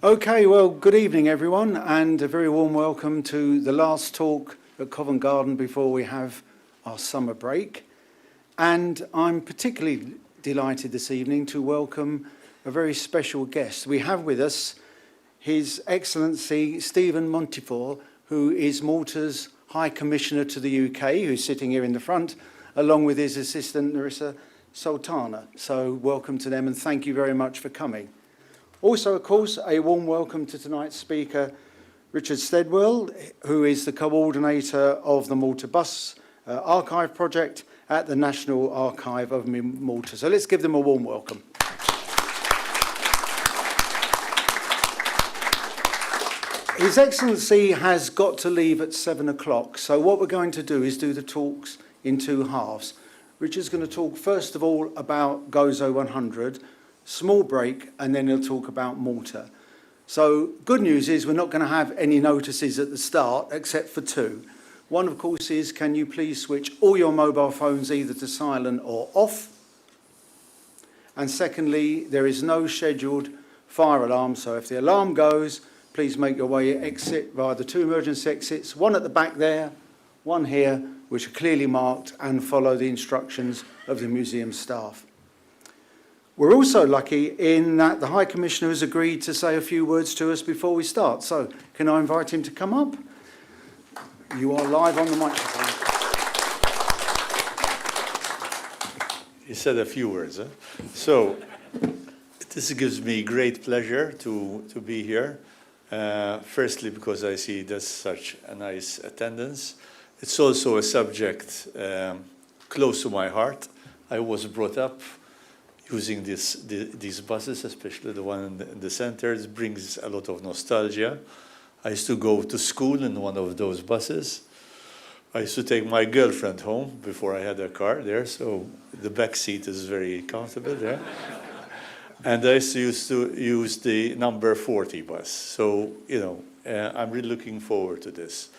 Okay, well, good evening everyone, and a very warm welcome to the last talk at Covent Garden before we have our summer break. And I'm particularly delighted this evening to welcome a very special guest. We have with us His Excellency Stephen Montefiore, who is Malta's High Commissioner to the UK, who's sitting here in the front, along with his assistant Narissa Sultana. So welcome to them and thank you very much for coming. Also, of course, a warm welcome to tonight's speaker, Richard Stedall, who is the co-ordinator of the Malta Bus Archive project at the National Archive of Malta. So let's give them a warm welcome. His Excellency has got to leave at 7 o'clock, so what we're going to do is do the talks in two halves. Richard's going to talk first of all about Gozo 100, small break, and then he'll talk about Malta. So good news is we're not going to have any notices at the start except for two. One, of course, is can you please switch all your mobile phones either to silent or off? And secondly, there is no scheduled fire alarm, so if the alarm goes, please make your way exit via the two emergency exits, one at the back there, one here, which are clearly marked, and follow the instructions of the museum staff. We're also lucky in that the High Commissioner has agreed to say a few words to us before we start. So can I invite him to come up? You are live on the microphone. You said a few words, huh? So this gives me great pleasure to be here. Firstly, because I see there's such a nice attendance. It's also a subject close to my heart. I was brought up using these buses, especially the one in the center. It brings a lot of nostalgia. I used to go to school in one of those buses. I used to take my girlfriend home before I had a car there, so the back seat is very comfortable there. And I used to use the number 40 bus. So, I'm really looking forward to this.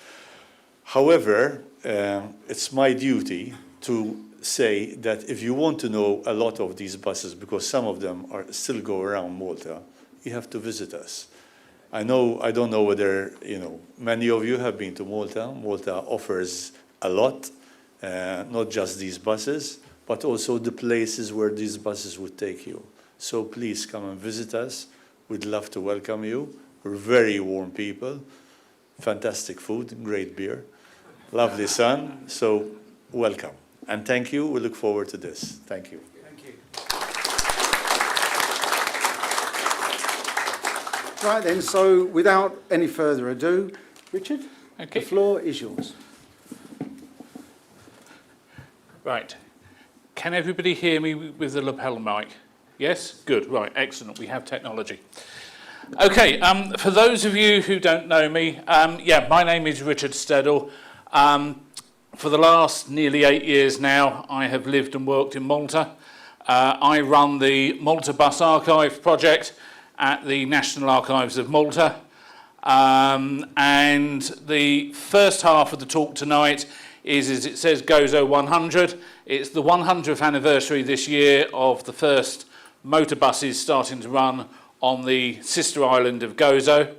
However, it's my duty to say that if you want to know a lot of these buses, because some of them still go around Malta, you have to visit us. I don't know whether, many of you have been to Malta. Malta offers a lot, not just these buses, but also the places where these buses would take you. So please come and visit us. We'd love to welcome you. We're very warm people, fantastic food, great beer, lovely sun, so welcome. And thank you, we look forward to this. Thank you. Thank you. Right then, so without any further ado, Richard, okay. The floor is yours. Right. Can everybody hear me with the lapel mic? Yes? Good. Right. Excellent. We have technology. Okay. For those of you who don't know me, my name is Richard Stedall. For the last nearly 8 years now, I have lived and worked in Malta. I run the Malta Bus Archive project at the National Archives of Malta. And the first half of the talk tonight is, as it says, Gozo 100. It's the 100th anniversary this year of the first motor buses starting to run on the sister island of Gozo.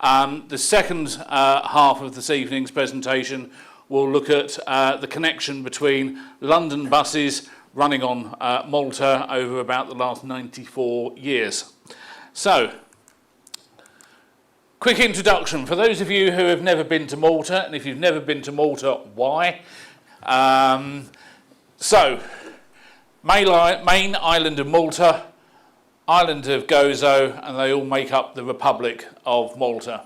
The second half of this evening's presentation will look at the connection between London buses running on Malta over about the last 94 years. So, quick introduction. For those of you who have never been to Malta, and if you've never been to Malta, why? Main island of Malta, island of Gozo, and they all make up the Republic of Malta.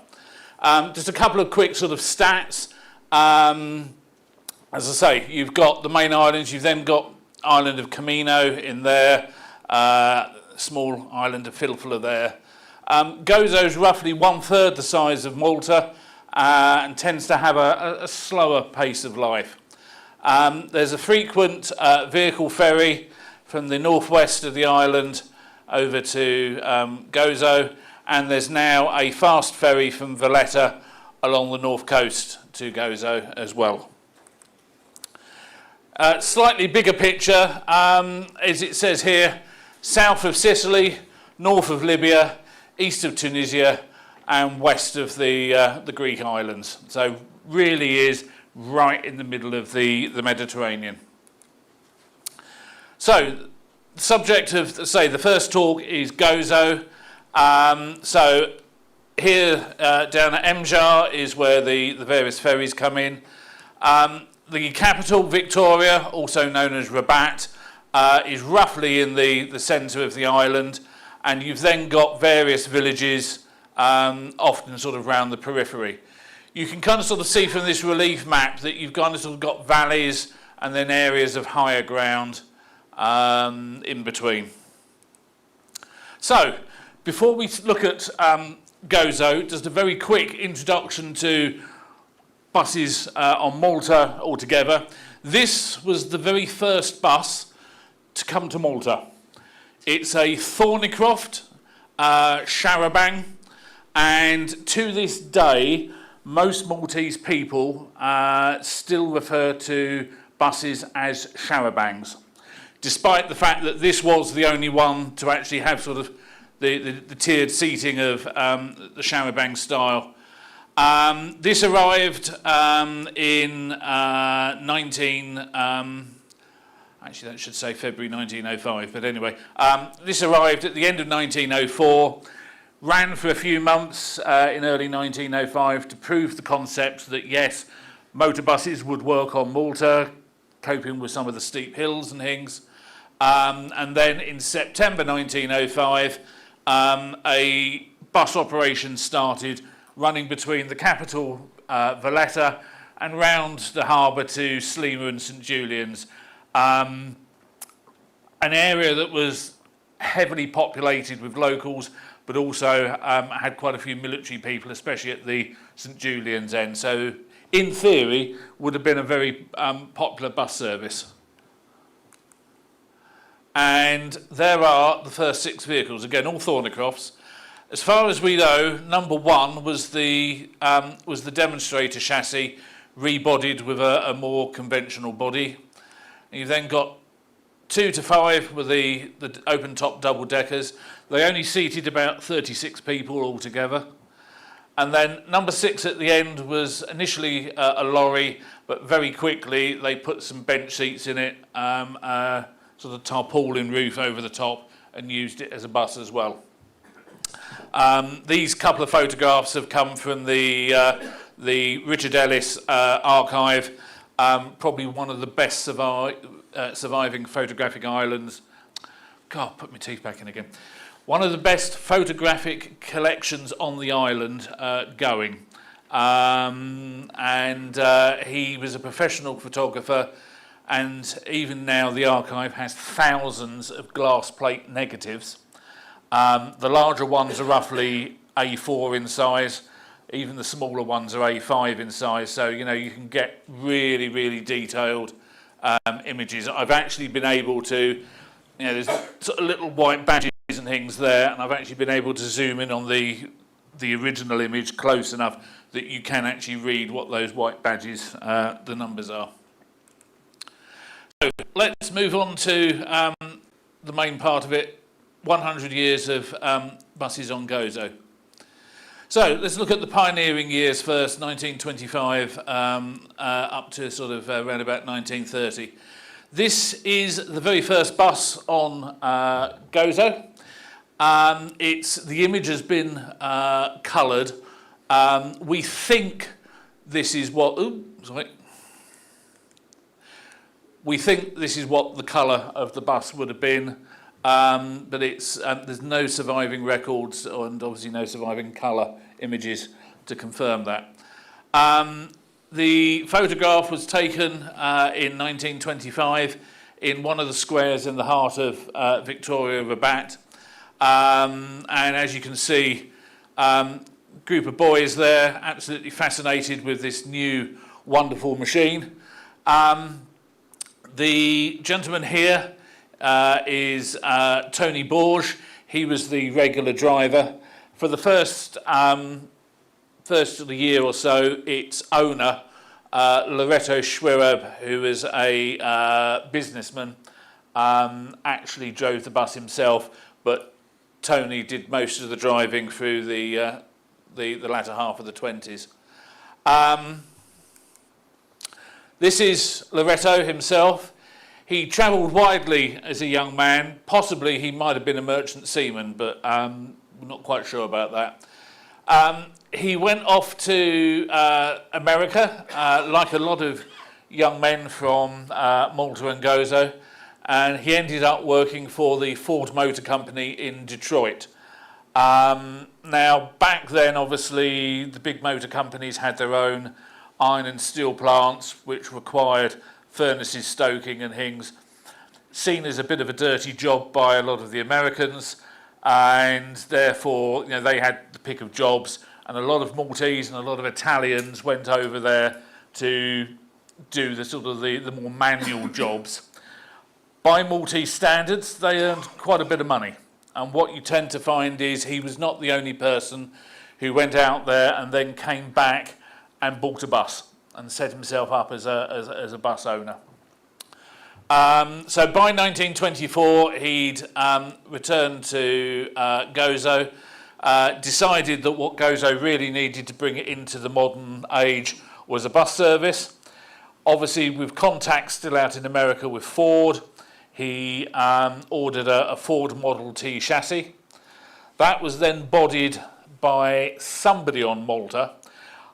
Just a couple of quick sort of stats. As I say, you've got the main islands, you've then got island of Camino in there, small island of Filfala there. Gozo's roughly 1/3 the size of Malta and tends to have a slower pace of life. There's a frequent vehicle ferry from the northwest of the island over to Gozo, and there's now a fast ferry from Valletta along the north coast to Gozo as well. Slightly bigger picture, as it says here, south of Sicily, north of Libya, east of Tunisia, and west of the Greek islands. So really is right in the middle of the Mediterranean. So the subject of, say, the first talk is Gozo. So here down at Emjar is where the various ferries come in. The capital, Victoria, also known as Rabat, is roughly in the centre of the island, and you've then got various villages, often sort of around the periphery. You can kind of sort of see from this relief map that you've kind of sort of got valleys and then areas of higher ground in between. So, before we look at Gozo, just a very quick introduction to buses on Malta altogether. This was the very first bus to come to Malta. It's a Thornycroft Charabanc, and to this day, most Maltese people still refer to buses as charabancs, despite the fact that this was the only one to actually have sort of the tiered seating of the charabanc style. This arrived in actually that should say February 1905, but anyway, this arrived at the end of 1904, ran for a few months in early 1905 to prove the concept that yes, motor buses would work on Malta, coping with some of the steep hills and things. And then in September 1905, a bus operation started running between the capital, Valletta, and round the harbour to Sliema and St Julian's, an area that was heavily populated with locals, but also had quite a few military people, especially at the St Julian's end. So, in theory, would have been a very popular bus service. And there are the first 6 vehicles, again, all Thornycrofts. As far as we know, number 1 was the demonstrator chassis, rebodied with a more conventional body. And you've then got 2 to 5 with the open-top double-deckers. They only seated about 36 people altogether. And then number 6 at the end was initially a lorry, but very quickly they put some bench seats in it, sort of tarpaulin roof over the top, and used it as a bus as well. These couple of photographs have come from the Richard Ellis archive, probably one of the best surviving photographic islands. God, put my teeth back in again. One of the best photographic collections on the island going. He was a professional photographer, and even now the archive has thousands of glass plate negatives. The larger ones are roughly A4 in size. Even the smaller ones are A5 in size. So, you know, you can get really, really detailed images. I've actually been able to, you know, there's sort of little white badges and things there, and I've actually been able to zoom in on the original image close enough that you can actually read what those white badges, the numbers are. So let's move on to the main part of it, 100 years of buses on Gozo. So let's look at the pioneering years first, 1925 up to sort of around about 1930. This is the very first bus on Gozo. The image has been coloured. We think this is what. We think this is what the colour of the bus would have been, but there's no surviving records and obviously no surviving colour images to confirm that. The photograph was taken in 1925 in one of the squares in the heart of Victoria Rabat. And as you can see, group of boys there, absolutely fascinated with this new wonderful machine. The gentleman here is Tony Borge. He was the regular driver. For the first of the year or so, its owner, Loreto Schwirab, who was a businessman, actually drove the bus himself, but Tony did most of the driving through the latter half of the 20s. This is Loretto himself. He travelled widely as a young man. Possibly he might have been a merchant seaman, but we're not quite sure about that. He went off to America, like a lot of young men from Malta and Gozo, and he ended up working for the Ford Motor Company in Detroit. Now, back then, obviously, the big motor companies had their own iron and steel plants, which required furnaces, stoking and things, seen as a bit of a dirty job by a lot of the Americans, and therefore, you know, they had the pick of jobs, and a lot of Maltese and a lot of Italians went over there to do the sort of the more manual jobs. By Maltese standards, they earned quite a bit of money. And what you tend to find is he was not the only person who went out there and then came back and bought a bus and set himself up as a bus owner. So by 1924, he'd returned to Gozo, decided that what Gozo really needed to bring it into the modern age was a bus service. Obviously, with contacts still out in America with Ford, he ordered a Ford Model T chassis. That was then bodied by somebody on Malta.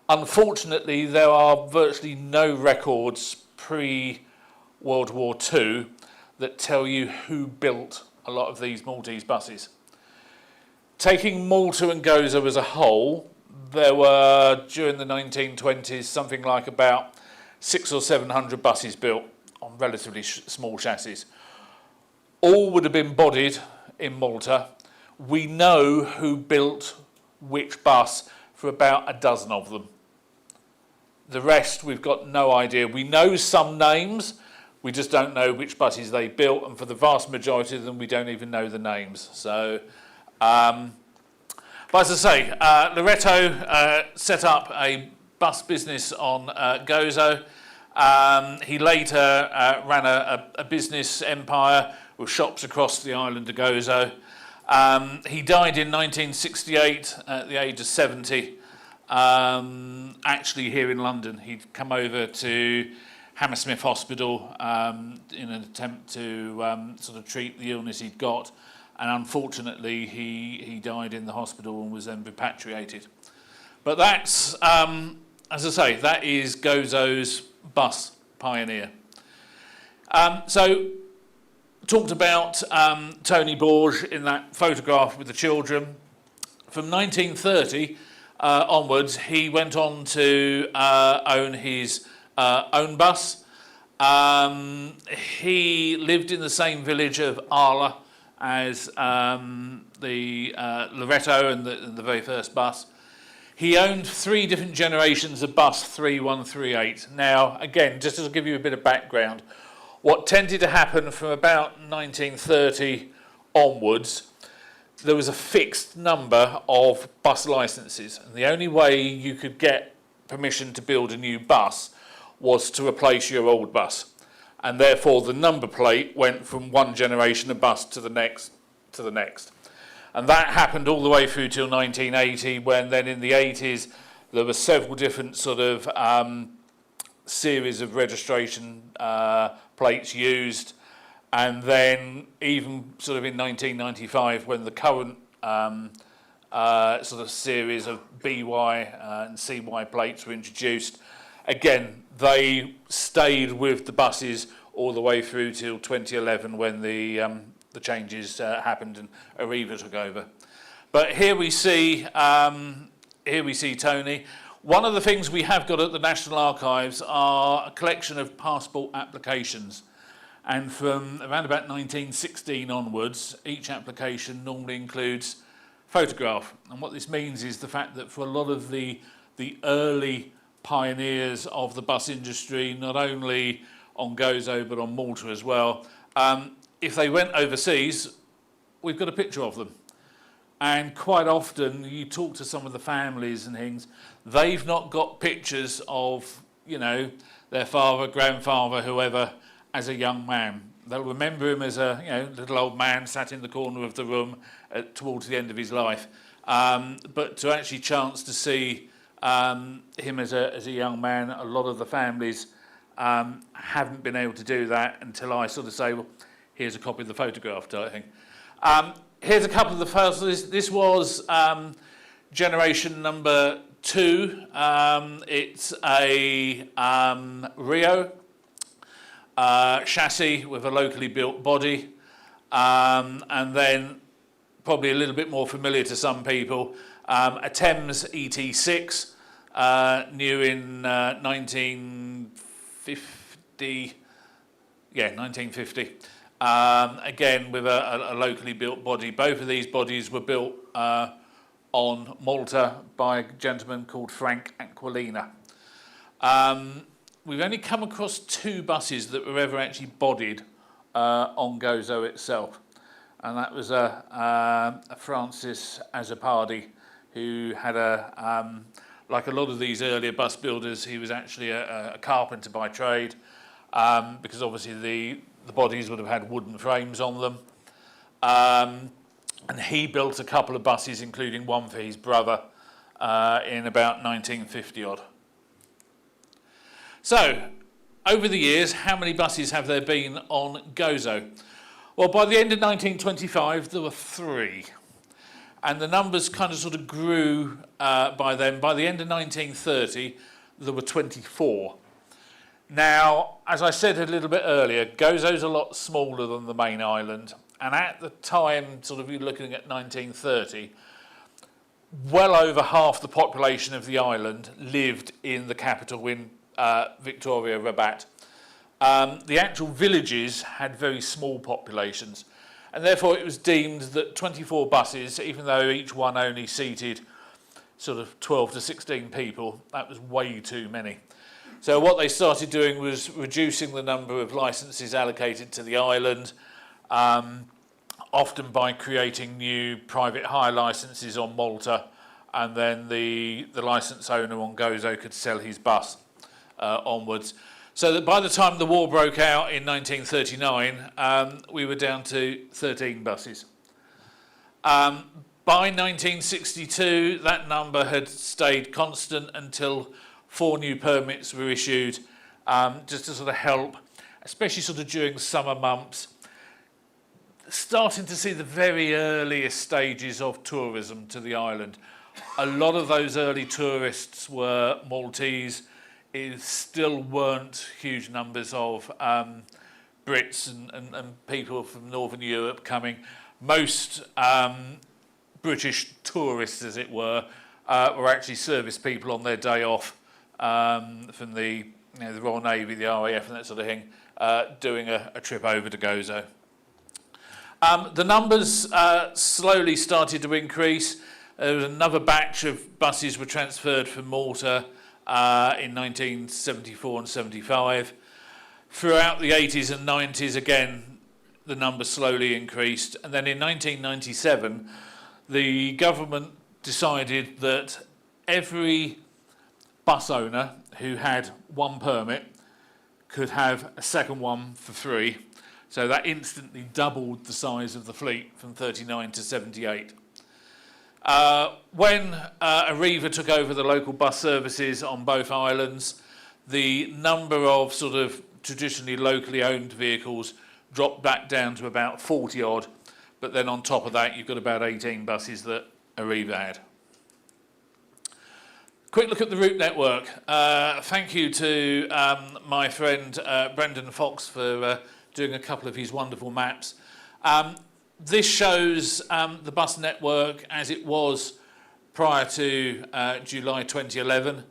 Unfortunately, there are virtually no records pre-World War II that tell you who built a lot of these Maltese buses. Taking Malta and Gozo as a whole, there were, during the 1920s, something like about 600 or 700 buses built on relatively small chassis. All would have been bodied in Malta. We know who built which bus for about a dozen of them. The rest, we've got no idea. We know some names, we just don't know which buses they built, and for the vast majority of them, we don't even know the names. So, but as I say, Loretto set up a bus business on Gozo. He later ran a business empire with shops across the island of Gozo. He died in 1968 at the age of 70, actually here in London. He'd come over to Hammersmith Hospital in an attempt to sort of treat the illness he'd got, and unfortunately he died in the hospital and was then repatriated. But that's, as I say, that is Gozo's bus pioneer. So, talked about Tony Borge in that photograph with the children. From 1930 onwards, he went on to own his own bus. He lived in the same village of Arla as the Loretto and the very first bus. He owned 3 different generations of bus 3138. Now, again, just to give you a bit of background, what tended to happen from about 1930 onwards, there was a fixed number of bus licenses. And the only way you could get permission to build a new bus was to replace your old bus. And therefore, the number plate went from one generation of bus to the next, to the next. And that happened all the way through till 1980, when then in the 80s, there were several different sort of series of registration plates used, and then even sort of in 1995, when the current sort of series of BY and CY plates were introduced, again they stayed with the buses all the way through till 2011, when the changes happened and Arriva took over. But here we see Tony. One of the things we have got at the National Archives are a collection of passport applications. And from around about 1916 onwards, each application normally includes photograph. And what this means is the fact that for a lot of the early pioneers of the bus industry, not only on Gozo but on Malta as well, if they went overseas, we've got a picture of them. And quite often, you talk to some of the families and things, they've not got pictures of, you know, their father, grandfather, whoever, as a young man. They'll remember him as a little old man sat in the corner of the room towards the end of his life. But to actually chance to see him as a young man, a lot of the families haven't been able to do that until I sort of say, well, here's a copy of the photograph type thing. Here's a couple of the first. This was generation number 2. It's a Rio chassis with a locally built body, and then probably a little bit more familiar to some people, a Thames ET6, new in 1950. Yeah, 1950. Again, with a locally built body. Both of these bodies were built on Malta by a gentleman called Frank Aquilina. We've only come across 2 buses that were ever actually bodied on Gozo itself. And that was a Francis Azzopardi, who had like a lot of these earlier bus builders, he was actually a carpenter by trade, because obviously the bodies would have had wooden frames on them. And he built a couple of buses, including one for his brother, in about 1950 odd. So, over the years, how many buses have there been on Gozo? Well, by the end of 1925, there were 3. And the numbers kind of sort of grew by then. By the end of 1930, there were 24. Now, as I said a little bit earlier, Gozo's a lot smaller than the main island. And at the time, sort of you're looking at 1930, well over half the population of the island lived in the capital in Victoria, Rabat. The actual villages had very small populations, and therefore it was deemed that 24 buses, even though each one only seated sort of 12 to 16 people, that was way too many. So what they started doing was reducing the number of licences allocated to the island, often by creating new private hire licences on Malta, and then the licence owner on Gozo could sell his bus onwards. So that by the time the war broke out in 1939, we were down to 13 buses. By 1962, that number had stayed constant until 4 new permits were issued, just to sort of help, especially sort of during summer months, starting to see the very earliest stages of tourism to the island. A lot of those early tourists were Maltese. It still weren't huge numbers of Brits and people from Northern Europe coming. Most British tourists, as it were actually service people on their day off from the Royal Navy, the RAF and that sort of thing, doing a trip over to Gozo. The numbers slowly started to increase. There was another batch of buses were transferred from Malta in 1974 and 75. Throughout the 80s and 90s, again, the numbers slowly increased. And then in 1997, the government decided that every bus owner who had 1 permit could have a second one for free. So that instantly doubled the size of the fleet from 39 to 78. When Arriva took over the local bus services on both islands, the number of sort of traditionally locally owned vehicles dropped back down to about 40 odd, but then on top of that you've got about 18 buses that Arriva had. Quick look at the route network. Thank you to my friend Brendan Fox for doing a couple of his wonderful maps. This shows the bus network as it was prior to July 2011,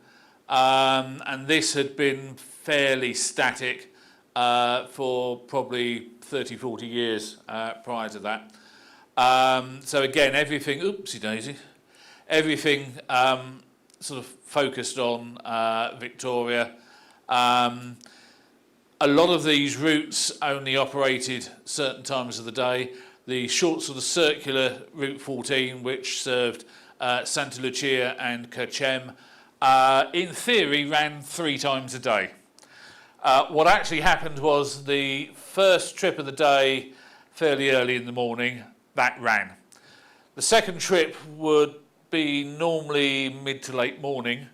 and this had been fairly static for probably 30, 40 years prior to that. So again, everything, oopsie daisy, everything sort of focused on Victoria. A lot of these routes only operated certain times of the day. The short sort of circular Route 14, which served Santa Lucia and Kerchem, in theory ran 3 times a day. What actually happened was the first trip of the day, fairly early in the morning, that ran. The second trip would be normally mid to late morning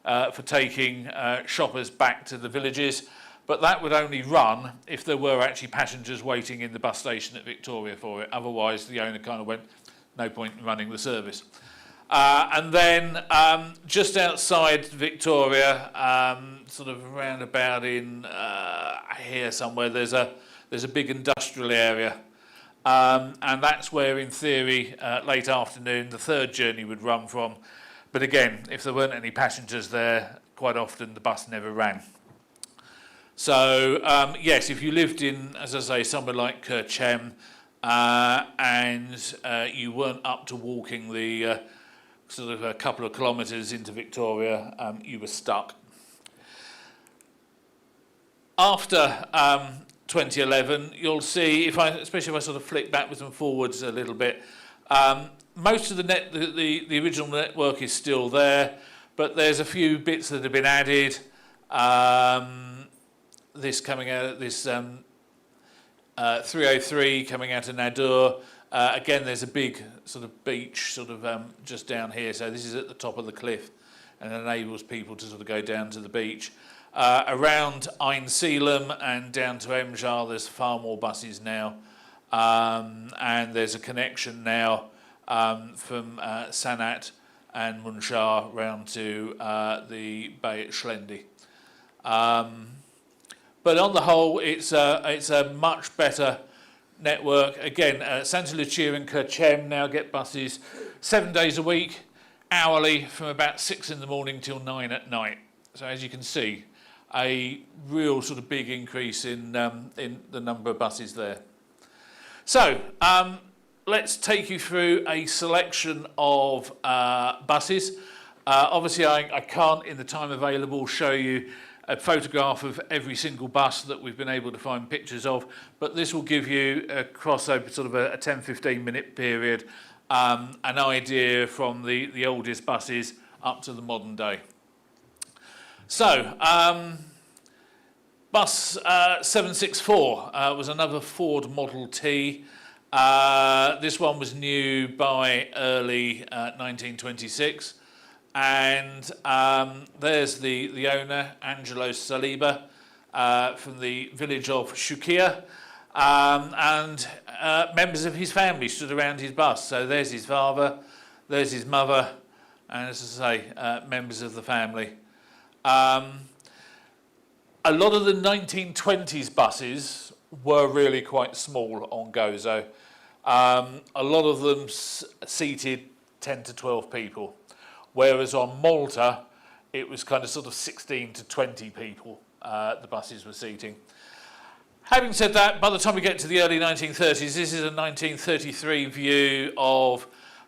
for taking shoppers back to the villages, but that would only run if there were actually passengers waiting in the bus station at Victoria for it. Otherwise, the owner kind of went, no point in running the service. And then just outside Victoria, sort of round about in here somewhere, there's a big industrial area. And that's where, in theory, late afternoon, the third journey would run from. But again, if there weren't any passengers there, quite often the bus never ran. So, yes, if you lived in, as I say, somewhere like Kirchem, and you weren't up to walking the sort of a couple of kilometres into Victoria, you were stuck. After 2011, you'll see, especially if I sort of flick backwards and forwards a little bit, most of the original network is still there, but there's a few bits that have been added. This coming out, this 303 coming out of Nadur. Again, there's a big sort of beach sort of just down here, so this is at the top of the cliff and enables people to sort of go down to the beach. Around Ain Selam and down to Emjar, there's far more buses now, and there's a connection now from Sanat and Munshar round to the bay at Schlendi. But on the whole, it's a much better network. Again, Santa Lucia and Kirchem now get buses 7 days a week, hourly, from about 6 in the morning till 9 at night. So as you can see, a real sort of big increase in the number of buses there. So let's take you through a selection of buses. Obviously, I can't, in the time available, show you a photograph of every single bus that we've been able to find pictures of, but this will give you across over sort of a 10-15 minute period an idea from the oldest buses up to the modern day. So, bus 764 was another Ford Model T. This one was new by early 1926. And there's the owner, Angelo Saliba, from the village of Shukia, and members of his family stood around his bus. So there's his father, there's his mother, and as I say, members of the family. A lot of the 1920s buses were really quite small on Gozo. A lot of them seated 10 to 12 people. Whereas on Malta, it was kind of sort of 16 to 20 people the buses were seating. Having said that, by the time we get to the early 1930s, this is a 1933 view of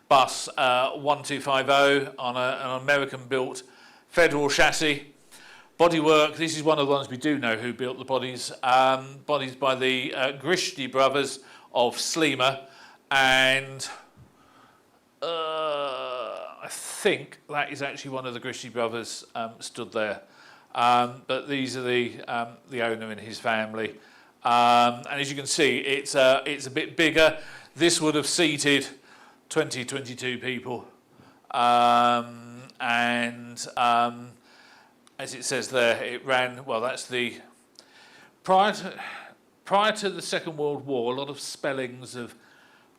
bus 1250 on an American-built Federal chassis. Bodywork, this is one of the ones we do know who built the bodies. Bodies by the Grishti brothers of Slima, and I think that is actually one of the Grishti brothers stood there. But these are the owner and his family. And as you can see, it's a bit bigger. This would have seated 20, 22 people. As it says there, it ran, well, that's the, prior to the Second World War, a lot of spellings of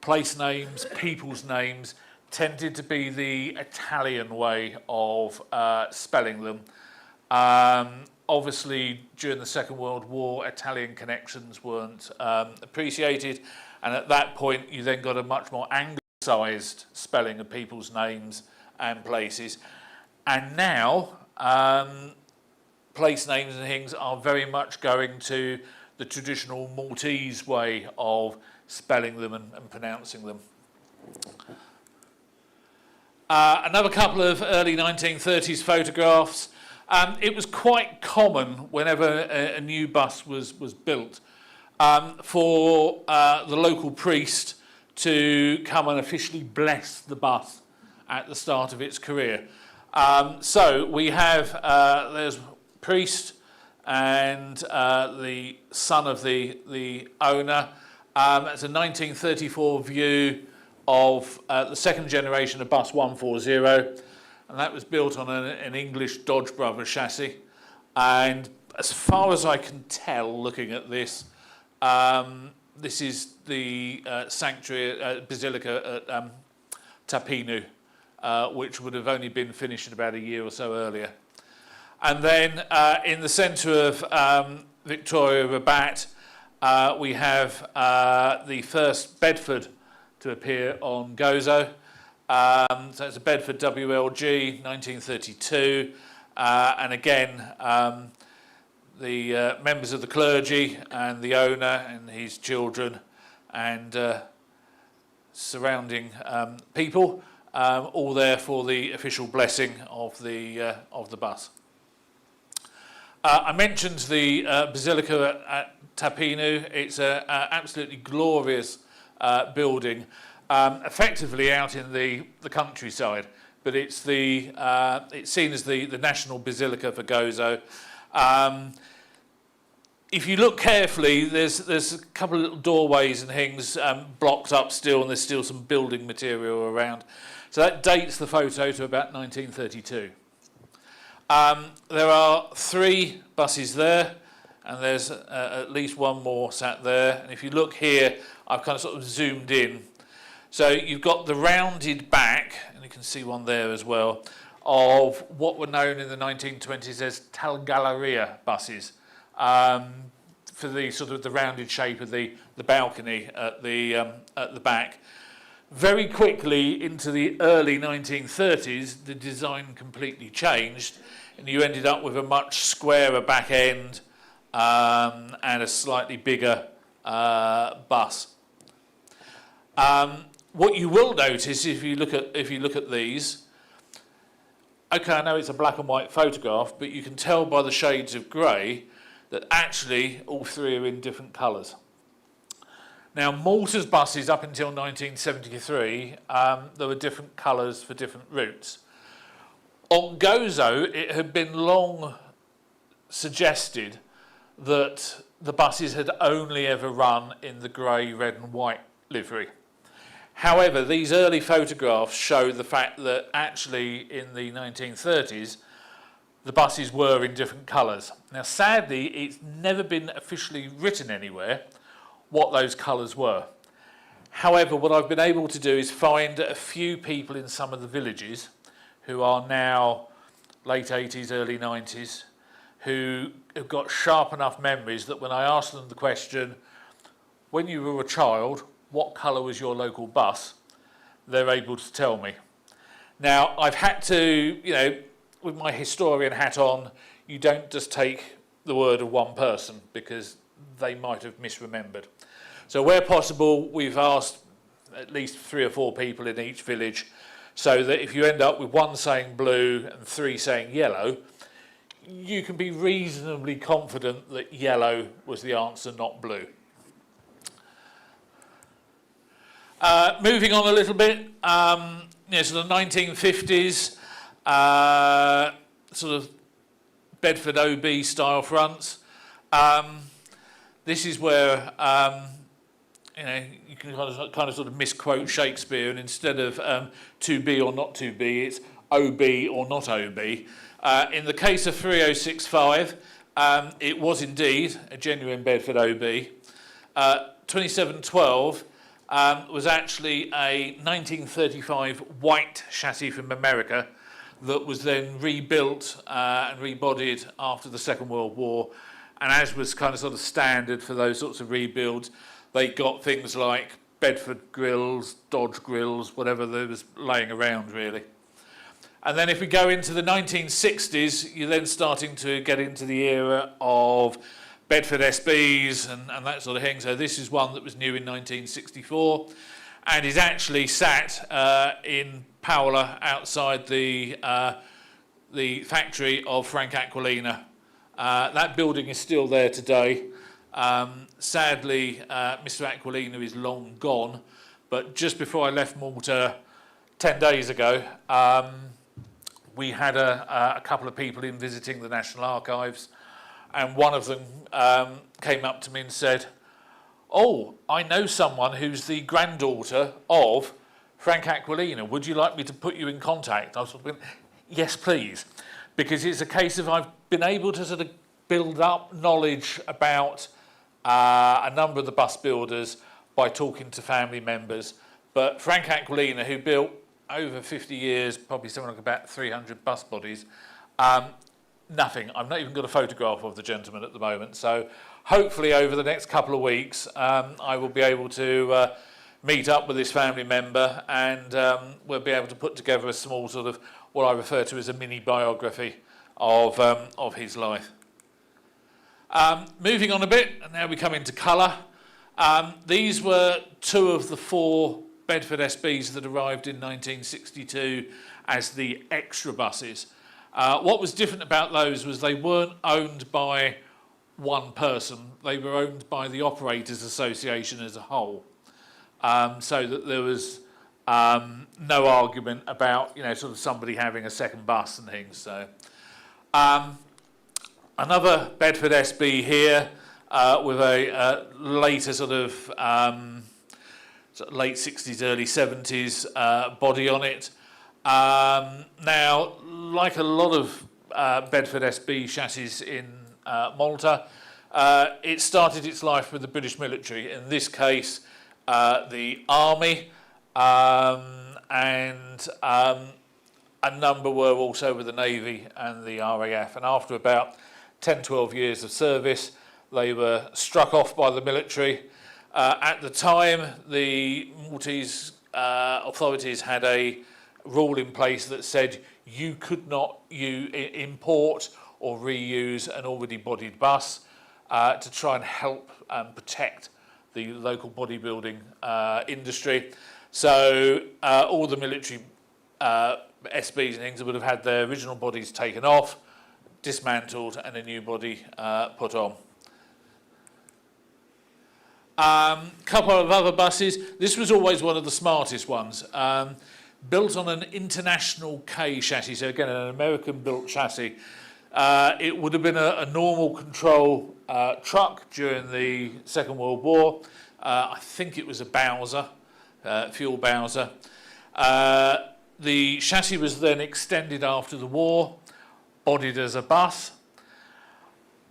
place names, people's names, tended to be the Italian way of spelling them. Obviously, during the Second World War, Italian connections weren't appreciated, and at that point, you then got a much more anglicised spelling of people's names and places. And now, place names and things are very much going to the traditional Maltese way of spelling them and pronouncing them. Another couple of early 1930s photographs. It was quite common whenever a new bus was built for the local priest to come and officially bless the bus at the start of its career. So we have, there's priest and the son of the owner. It's a 1934 view of the second generation of bus 140, and that was built on an English Dodge Brothers chassis. And as far as I can tell, looking at this, this is the sanctuary basilica at Tapinu, which would have only been finished about a year or so earlier. And then in the centre of Victoria Rabat, we have the first Bedford to appear on Gozo. So it's a Bedford WLG, 1932. And again, the members of the clergy and the owner and his children and surrounding people, all there for the official blessing of the bus. I mentioned the Basilica at Tapinu. It's an absolutely glorious building, effectively out in the countryside, but it's seen as the National Basilica for Gozo. If you look carefully, there's a couple of little doorways and things blocked up still, and there's still some building material around. So that dates the photo to about 1932. There are 3 buses there, and there's at least one more sat there. And if you look here, I've kind of sort of zoomed in. So you've got the rounded back, and you can see one there as well, of what were known in the 1920s as Talgalleria buses, for the sort of the rounded shape of the balcony at the back. Very quickly into the early 1930s, the design completely changed, and you ended up with a much squarer back end and a slightly bigger bus. What you will notice if you look at these, okay, I know it's a black and white photograph, but you can tell by the shades of grey that actually all 3 are in different colours. Now, Malta's buses up until 1973, there were different colours for different routes. On Gozo, it had been long suggested that the buses had only ever run in the grey, red and white livery. However, these early photographs show the fact that actually in the 1930s, the buses were in different colours. Now, sadly, it's never been officially written anywhere what those colours were. However, what I've been able to do is find a few people in some of the villages who are now late 80s, early 90s, who have got sharp enough memories that when I ask them the question, when you were a child, what colour was your local bus? They're able to tell me. Now, I've had to, with my historian hat on, you don't just take the word of one person because they might have misremembered. So where possible, we've asked at least 3 or 4 people in each village, so that if you end up with 1 saying blue and 3 saying yellow, you can be reasonably confident that yellow was the answer, not blue. Moving on a little bit, sort of 1950s, sort of Bedford OB style fronts. This is where you can kind of sort of misquote Shakespeare, and instead of to be or not to be, it's OB or not OB. In the case of 3065, it was indeed a genuine Bedford OB. 2712 was actually a 1935 white chassis from America that was then rebuilt and rebodied after the Second World War. And as was kind of sort of standard for those sorts of rebuilds, they got things like Bedford grills, Dodge grills, whatever there was laying around really. And then if we go into the 1960s, you're then starting to get into the era of Bedford SBs and that sort of thing. So this is one that was new in 1964 and is actually sat in Paola outside the factory of Frank Aquilina. That building is still there today. Sadly, Mr. Aquilina is long gone, but just before I left Malta 10 days ago, we had a couple of people in visiting the National Archives, and one of them came up to me and said, "Oh, I know someone who's the granddaughter of Frank Aquilina. Would you like me to put you in contact?" I was sort of going, "Yes, please," because it's a case of I've been able to sort of build up knowledge about a number of the bus builders by talking to family members. But Frank Aquilina, who built over 50 years, probably something like about 300 bus bodies, nothing. I've not even got a photograph of the gentleman at the moment. So hopefully over the next couple of weeks, I will be able to meet up with this family member, and we'll be able to put together a small sort of what I refer to as a mini biography of his life. Moving on a bit, and now we come into colour. These were two of the 4 Bedford SBs that arrived in 1962 as the extra buses. What was different about those was they weren't owned by one person. They were owned by the Operators Association as a whole. So that there was no argument about, sort of somebody having a second bus and things. So another Bedford SB here with a later sort of late 60s, early 70s body on it. Now, like a lot of Bedford SB chassis in Malta, it started its life with the British military. In this case, the Army, and a number were also with the Navy and the RAF. And after about 10, 12 years of service, they were struck off by the military. At the time, the Maltese authorities had a rule in place that said you could not import or reuse an already bodied bus to try and help protect the local bodybuilding industry. So all the military SBs and things would have had their original bodies taken off, dismantled, and a new body put on. Couple of other buses. This was always one of the smartest ones. Built on an International K chassis, so again an American-built chassis. It would have been a normal control truck during the Second World War. I think it was a Bowser, fuel Bowser. The chassis was then extended after the war, bodied as a bus.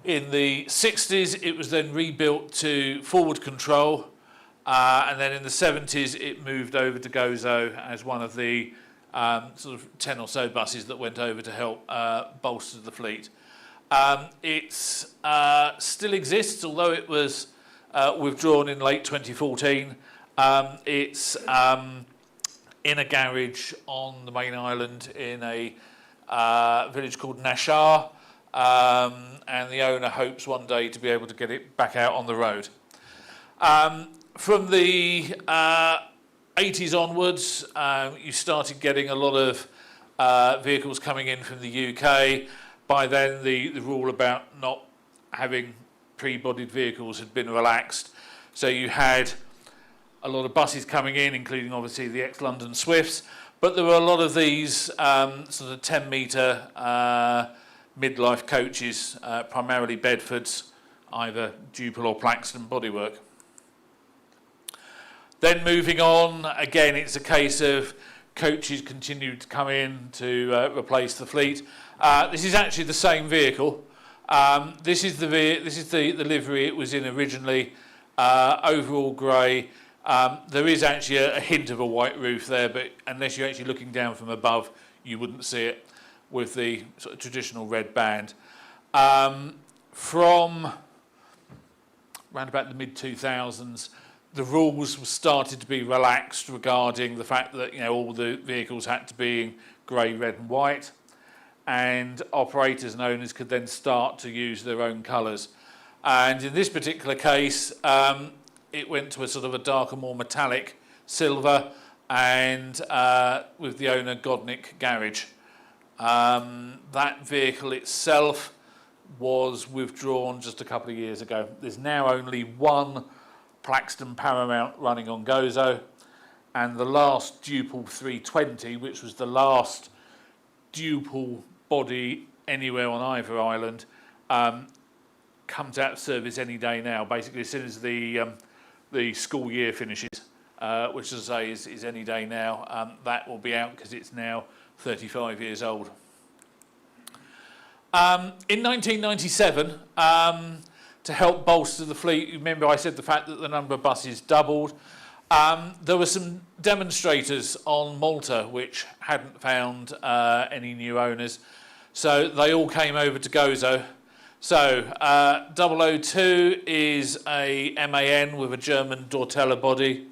In the 60s, it was then rebuilt to forward control, and then in the 70s, it moved over to Gozo as one of the sort of 10 or so buses that went over to help bolster the fleet. It still exists, although it was withdrawn in late 2014. It's in a garage on the main island in a village called Nashar. And the owner hopes one day to be able to get it back out on the road. From the 80s onwards, you started getting a lot of vehicles coming in from the UK. By then, the rule about not having pre-bodied vehicles had been relaxed. So you had a lot of buses coming in, including obviously the ex-London Swifts, but there were a lot of these sort of 10-metre midlife coaches, primarily Bedfords, either Duple or Plaxton bodywork. Then moving on, again, it's a case of coaches continued to come in to replace the fleet. This is actually the same vehicle. This is the livery it was in originally, overall grey. There is actually a hint of a white roof there, but unless you're actually looking down from above, you wouldn't see it with the sort of traditional red band. From around about the mid-2000s, the rules started to be relaxed regarding the fact that all the vehicles had to be in grey, red and white, and operators and owners could then start to use their own colours. And in this particular case, it went to a sort of a darker, more metallic silver, and with the owner Godnick Garage. That vehicle itself was withdrawn just a couple of years ago. There's now only one Plaxton Paramount running on Gozo, and the last Duple 320, which was the last Duple body anywhere on either island, comes out of service any day now. Basically, as soon as the school year finishes, which, as I say, is any day now, that will be out because it's now 35 years old. In 1997, to help bolster the fleet, remember I said the fact that the number of buses doubled. There were some demonstrators on Malta which hadn't found any new owners, so they all came over to Gozo. So 002 is a MAN with a German Dortella body.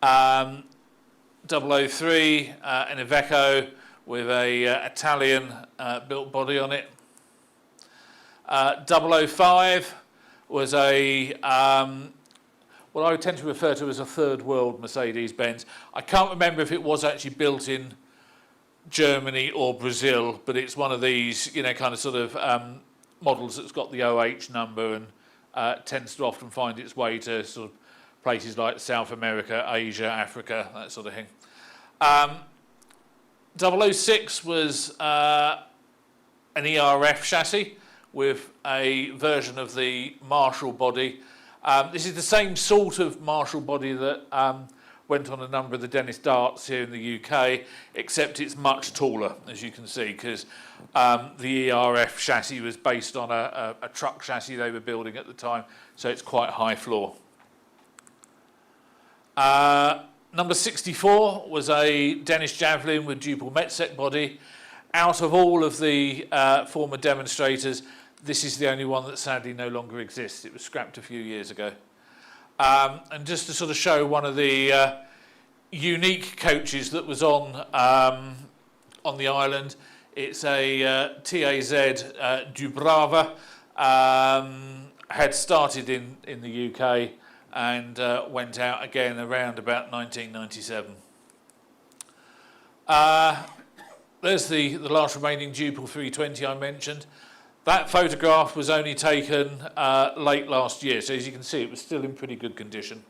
003 an Iveco with a Italian built body on it. 005 was a what I would tend to refer to as a third world Mercedes-Benz. I can't remember if it was actually built in Germany or Brazil, but it's one of these, you know, kind of sort of models that's got the OH number and tends to often find its way to sort of places like South America, Asia, Africa, that sort of thing. 006 was an ERF chassis with a version of the Marshall body. This is the same sort of Marshall body that went on a number of the Dennis Darts here in the UK, except it's much taller, as you can see, because the ERF chassis was based on a truck chassis they were building at the time, so it's quite high floor. Number 64 was a Danish Javelin with duple Metsec body. Out of all of the former demonstrators, this is the only one that sadly no longer exists. It was scrapped a few years ago. And just to sort of show one of the unique coaches that was on the island, it's a TAZ Dubrava, had started in the UK and went out again around about 1997. There's the last remaining Duple 320 I mentioned. That photograph was only taken late last year, so as you can see, it was still in pretty good condition.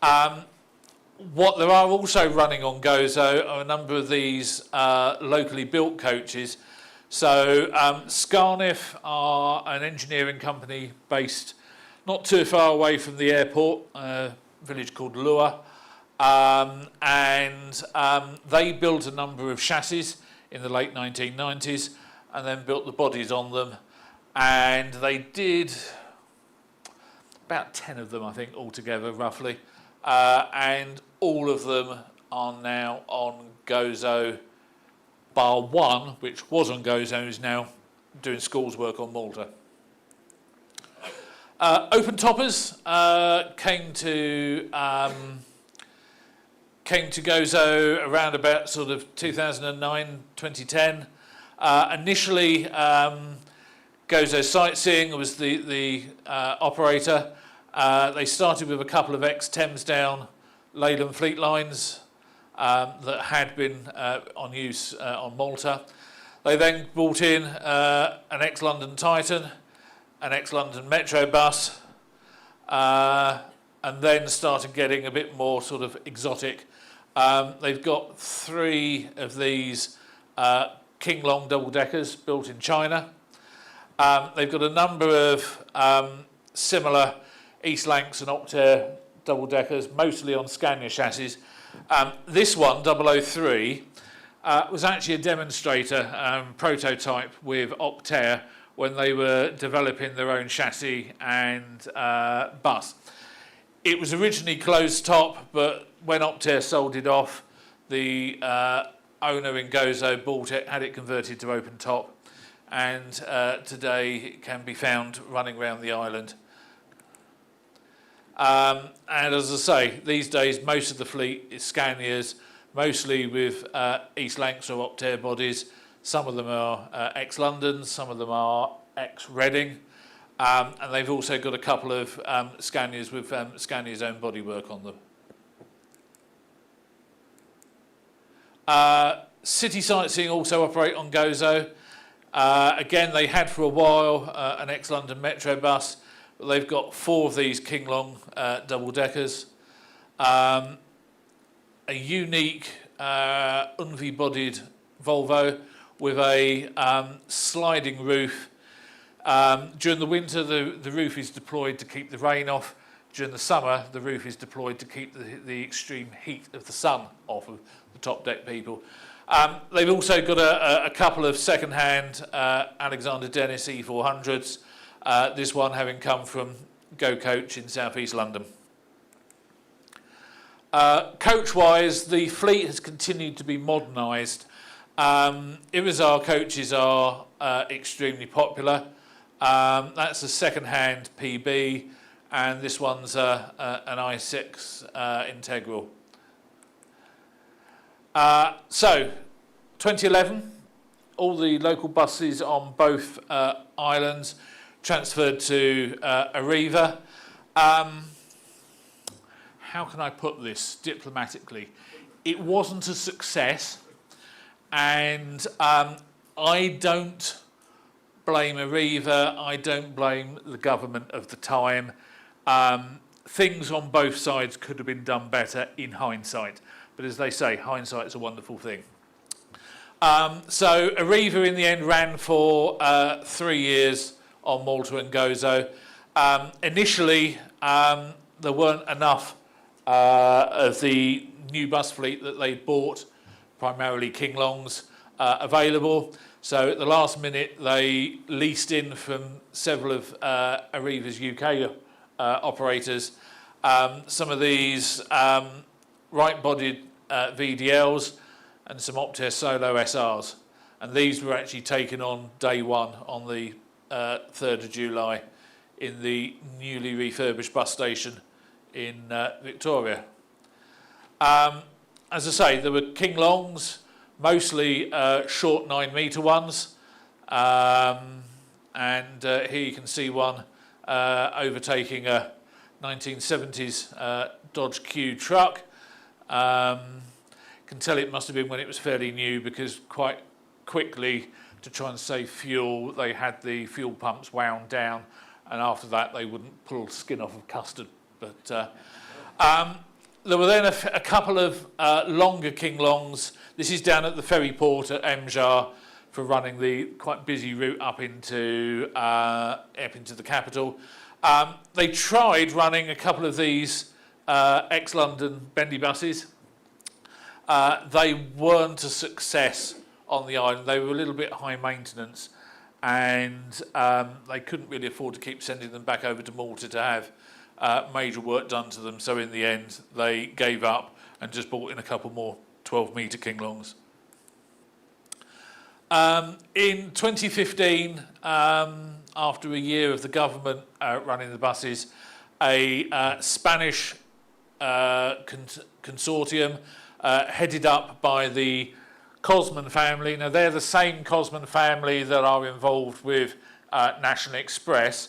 What there are also running on Gozo are a number of these locally built coaches. So Scarniff are an engineering company based not too far away from the airport, a village called Lua, and they built a number of chassis in the late 1990s and then built the bodies on them, and they did about 10 of them, I think, altogether, roughly, and all of them are now on Gozo, bar one, which was on Gozo, is now doing schools work on Malta. Open toppers came to Gozo around about sort of 2009, 2010. Initially, Gozo Sightseeing was the operator. They started with a couple of ex-Thamesdown Leyland fleet lines that had been on use on Malta. They then brought in an ex-London Titan, an ex-London Metro bus, and then started getting a bit more sort of exotic. They've got 3 of these King Long double-deckers built in China. They've got a number of similar East Lancs and Optare double-deckers, mostly on Scania chassis. This one, 003, was actually a demonstrator prototype with Optare when they were developing their own chassis and bus. It was originally closed top, but when Optare sold it off, the owner in Gozo bought it, had it converted to open top, and today it can be found running around the island. And as I say, these days most of the fleet is Scanias, mostly with East Lancs or Optare bodies. Some of them are ex-London, some of them are ex-Reading, and they've also got a couple of Scanias with Scania's own bodywork on them. City Sightseeing also operate on Gozo. Again, they had for a while an ex-London Metro bus, but they've got 4 of these King Long double-deckers. A unique Unvi-bodied Volvo with a sliding roof, During the winter, the roof is deployed to keep the rain off. During the summer, the roof is deployed to keep the extreme heat of the sun off of the top deck people. They've also got a couple of second-hand Alexander Dennis E400s, this one having come from Go Coach in South East London. Coach-wise, the fleet has continued to be modernised. Irizar coaches are extremely popular. That's a second-hand PB, and this one's an I6 integral. So, 2011, all the local buses on both islands transferred to Arriva. How can I put this diplomatically? It wasn't a success, and I don't blame Arriva, I don't blame the government of the time. Things on both sides could have been done better in hindsight, but as they say, hindsight's a wonderful thing. So Arriva in the end ran for 3 years on Malta and Gozo. Initially, there weren't enough of the new bus fleet that they bought, primarily King Longs, available. So at the last minute, they leased in from several of Arriva's UK operators some of these right-bodied VDLs and some Optare Solo SRs. And these were actually taken on day one on the 3rd of July in the newly refurbished bus station in Victoria. As I say, there were King Longs, mostly short 9-metre ones. And here you can see one overtaking a 1970s Dodge Q truck. Can tell it must have been when it was fairly new, because quite quickly, to try and save fuel, they had the fuel pumps wound down, and after that they wouldn't pull skin off of custard. But there were then a couple of longer King Longs. This is down at the ferry port at Emjar for running the quite busy route up into the capital. They tried running a couple of these ex-London bendy buses. They weren't a success on the island. They were a little bit high maintenance, and they couldn't really afford to keep sending them back over to Malta to have major work done to them. So in the end, they gave up and just bought in a couple more 12-metre King Longs. In 2015, after a year of the government running the buses, a Spanish consortium headed up by the Cosman family. Now, they're the same Cosman family that are involved with National Express,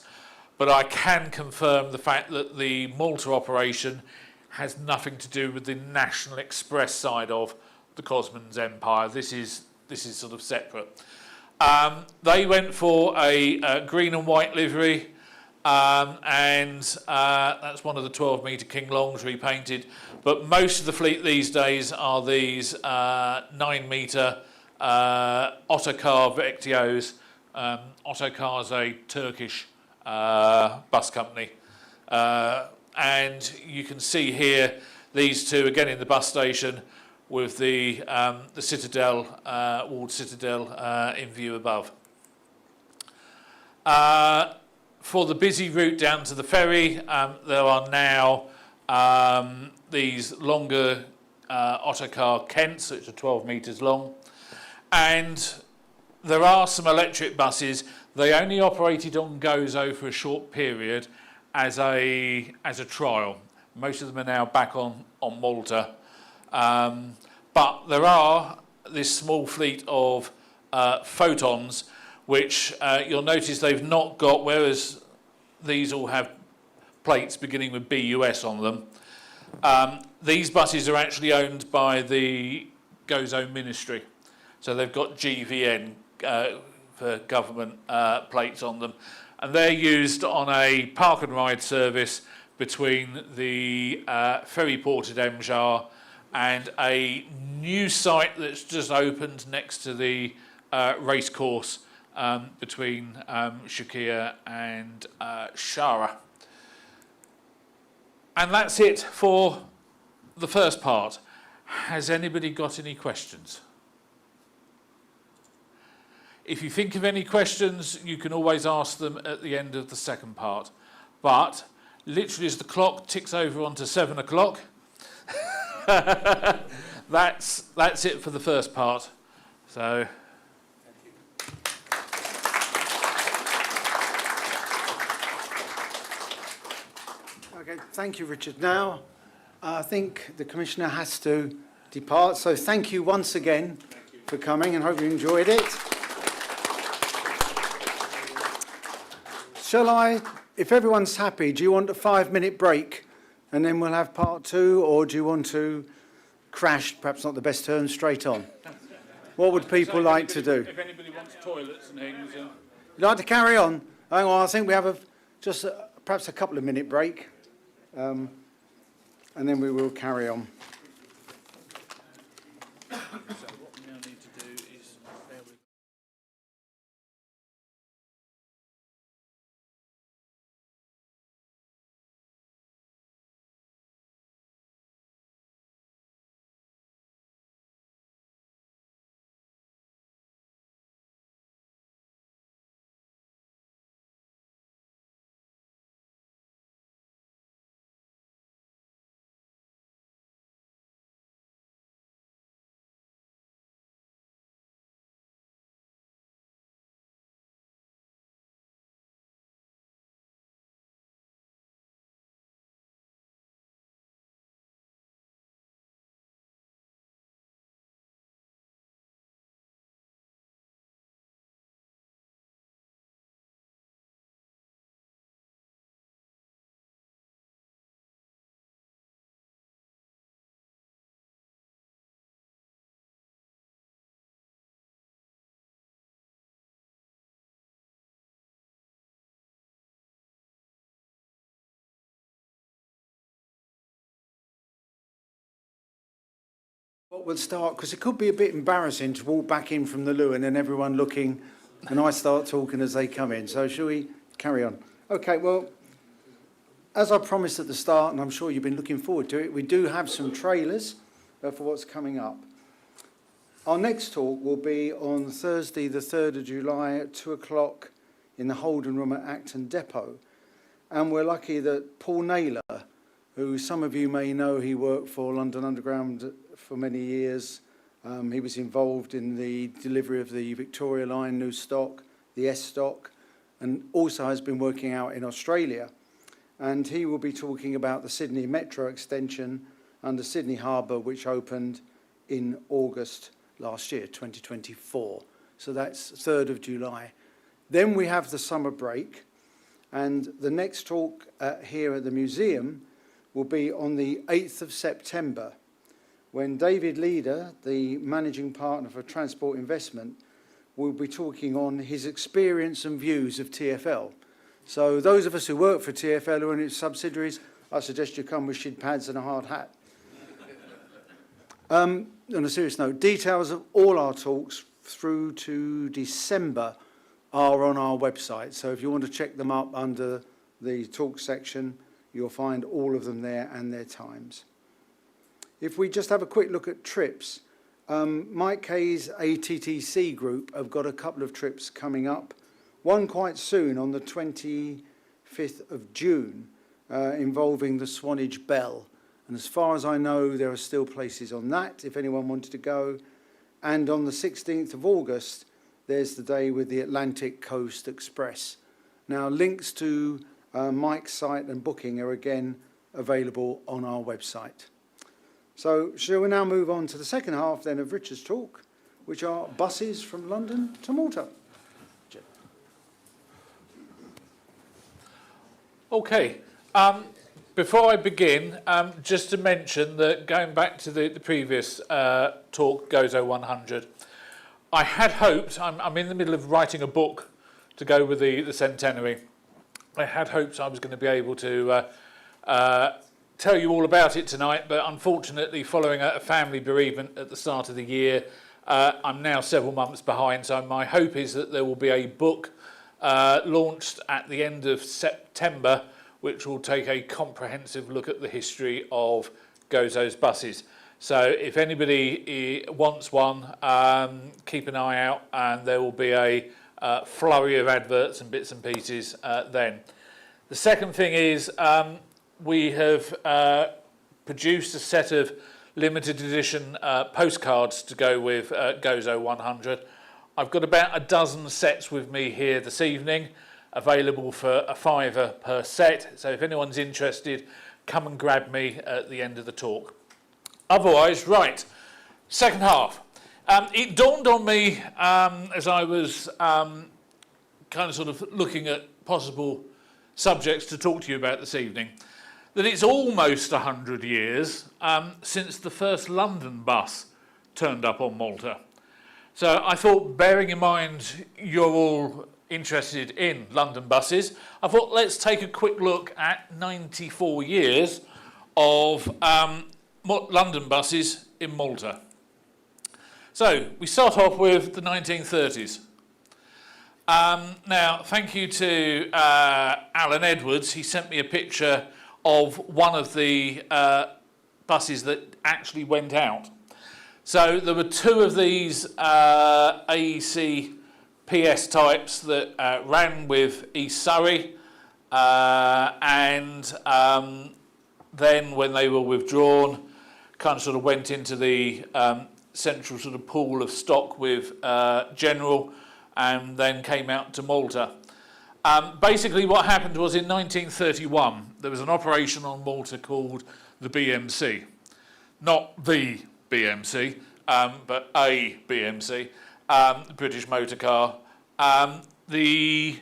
but I can confirm the fact that the Malta operation has nothing to do with the National Express side of the Cosman's empire. This is sort of separate. They went for a green and white livery, and that's one of the 12-metre King Longs repainted. But most of the fleet these days are these 9-metre Otokar Vectios. Otokar is a Turkish bus company. And you can see here these two, again in the bus station, with the Citadel, walled Citadel in view above. For the busy route down to the ferry, there are now these longer Otokar Kents, which are 12 metres long. And there are some electric buses. They only operated on Gozo for a short period as a trial. Most of them are now back on Malta. But there are this small fleet of photons, which you'll notice they've not got, whereas these all have plates beginning with BUS on them. These buses are actually owned by the Gozo Ministry. So they've got GVN for government plates on them. And they're used on a park and ride service between the ferry port at Emjar and a new site that's just opened next to the racecourse between Shakir and Shara. And that's it for the first part. Has anybody got any questions? If you think of any questions, you can always ask them at the end of the second part. But literally as the clock ticks over onto 7 o'clock, that's it for the first part. So. Okay, thank you, Richard. Now, I think the Commissioner has to depart, so thank you once again for coming and hope you enjoyed it. Shall I, if everyone's happy, do you want a 5-minute break and then we'll have part 2, or do you want to crash, perhaps not the best term, straight on? What would people like to do? If anybody wants toilets and things. You'd like to carry on? Hang on, I think we have perhaps a couple of minute break, and then we will carry on. So what we now need to do is bear with. What we'll start, because it could be a bit embarrassing to walk back in from the loo and then everyone looking, and I start talking as they come in. So shall we carry on? Okay, well, as I promised at the start, and I'm sure you've been looking forward to it, we do have some trailers for what's coming up. Our next talk will be on Thursday, the 3rd of July at 2 o'clock in the Holden Room at Acton Depot. And we're lucky that Paul Naylor, who some of you may know, he worked for London Underground for many years. He was involved in the delivery of the Victoria Line new stock, the S stock, and also has been working out in Australia. And he will be talking about the Sydney Metro extension under Sydney Harbour, which opened in August last year, 2024. So that's 3rd of July. Then we have the summer break, and the next talk here at the museum will be on the 8th of September, when David Leader, the managing partner for Transport Investment, will be talking on his experience and views of TfL. So those of us who work for TfL or in its subsidiaries, I suggest you come with shin pads and a hard hat. On a serious note, details of all our talks through to December are on our website. So if you want to check them up under the talk section, you'll find all of them there and their times. If we just have a quick look at trips, Mike Kay's ATTC group have got a couple of trips coming up. One quite soon on the 25th of June, involving the Swanage Bell. And as far as I know, there are still places on that if anyone wanted to go. And on the 16th of August, there's the day with the Atlantic Coast Express. Now, links to Mike's site and booking are again available on our website. So shall we now move on to the second half then of Richard's talk, which are buses from London to Malta. Okay. Before I begin, just to mention that going back to the previous talk, Gozo 100, I had hoped, I'm in the middle of writing a book to go with the centenary. I had hopes I was going to be able to tell you all about it tonight, but unfortunately, following a family bereavement at the start of the year, I'm now several months behind, so my hope is that there will be a book launched at the end of September, which will take a comprehensive look at the history of Gozo's buses. So if anybody wants one, keep an eye out, and there will be a flurry of adverts and bits and pieces then. The second thing is we have produced a set of limited edition postcards to go with Gozo 100. I've got about a dozen sets with me here this evening, available for a £5 per set. So if anyone's interested, come and grab me at the end of the talk. Otherwise, right, second half. It dawned on me as I was kind of sort of looking at possible subjects to talk to you about this evening, that it's almost 100 years since the first London bus turned up on Malta. So I thought, bearing in mind you're all interested in London buses, I thought let's take a quick look at 94 years of London buses in Malta. So we start off with the 1930s. Now, thank you to Alan Edwards. He sent me a picture of one of the buses that actually went out. So there were two of these AEC PS types that ran with East Surrey, and then when they were withdrawn, kind of sort of went into the central sort of pool of stock with General, and then came out to Malta. Basically what happened was in 1931 there was an operation on Malta called the BMC. Not the BMC, but a BMC, British Motor Car. The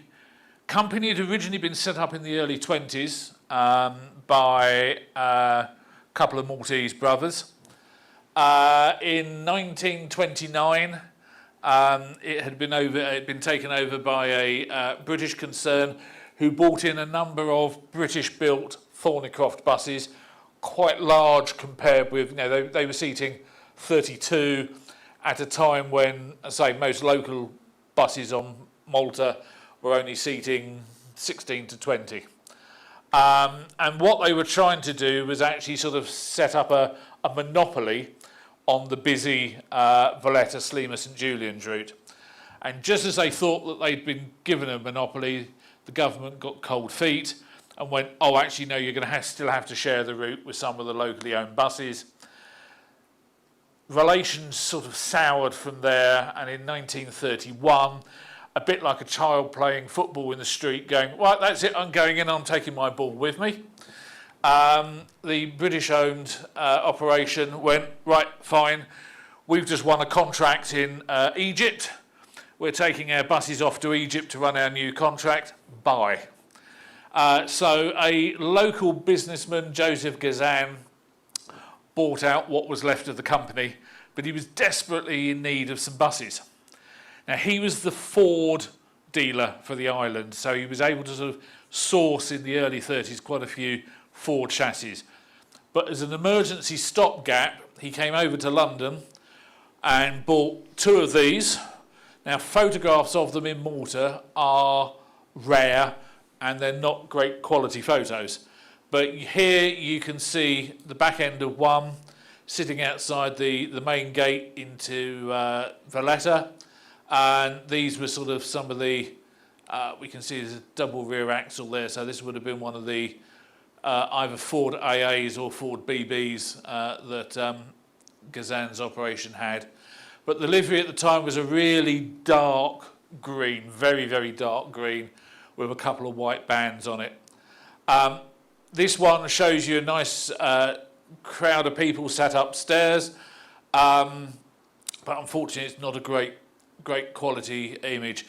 company had originally been set up in the early 20s by a couple of Maltese brothers. In 1929, it had been taken over by a British concern who bought in a number of British-built Thornycroft buses, quite large compared with, you know, they were seating 32 at a time when, as I say, most local buses on Malta were only seating 16 to 20. And what they were trying to do was actually sort of set up a monopoly on the busy Valletta, Slima, St Julian's route. And just as they thought that they'd been given a monopoly, the government got cold feet and went, oh, actually, no, you're going to still have to share the route with some of the locally owned buses. Relations sort of soured from there, and in 1931, a bit like a child playing football in the street, going, right, that's it, I'm going in, I'm taking my ball with me. The British-owned operation went, right, fine, we've just won a contract in Egypt. We're taking our buses off to Egypt to run our new contract. Bye. So a local businessman, Joseph Gazan, bought out what was left of the company, but he was desperately in need of some buses. Now, he was the Ford dealer for the island, so he was able to sort of source in the early 30s quite a few Ford chassis. But as an emergency stopgap, he came over to London and bought two of these. Now, photographs of them in Malta are rare and they're not great quality photos. But here you can see the back end of one sitting outside the main gate into Valletta. And these were sort of some of the, we can see there's a double rear axle there, so this would have been one of the either Ford AAs or Ford BBs that Gazan's operation had. But the livery at the time was a really dark green, very, very dark green, with a couple of white bands on it. This one shows you a nice crowd of people sat upstairs, but unfortunately it's not a great quality image.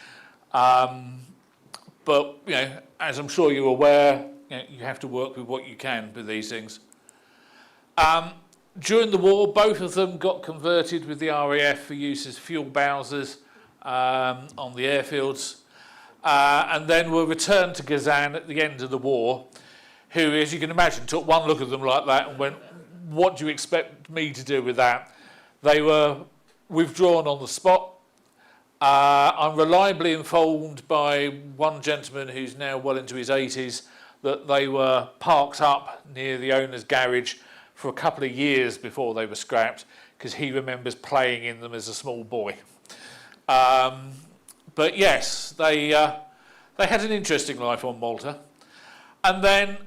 But you know, as I'm sure you're aware, you know, you have to work with what you can with these things. During the war, both of them got converted with the RAF for use as fuel bowsers on the airfields, and then were returned to Gazan at the end of the war, who, as you can imagine, took one look at them like that and went, what do you expect me to do with that? They were withdrawn on the spot. I'm reliably informed by one gentleman who's now well into his 80s that they were parked up near the owner's garage for a couple of years before they were scrapped, because he remembers playing in them as a small boy. But yes, they had an interesting life on Malta. And then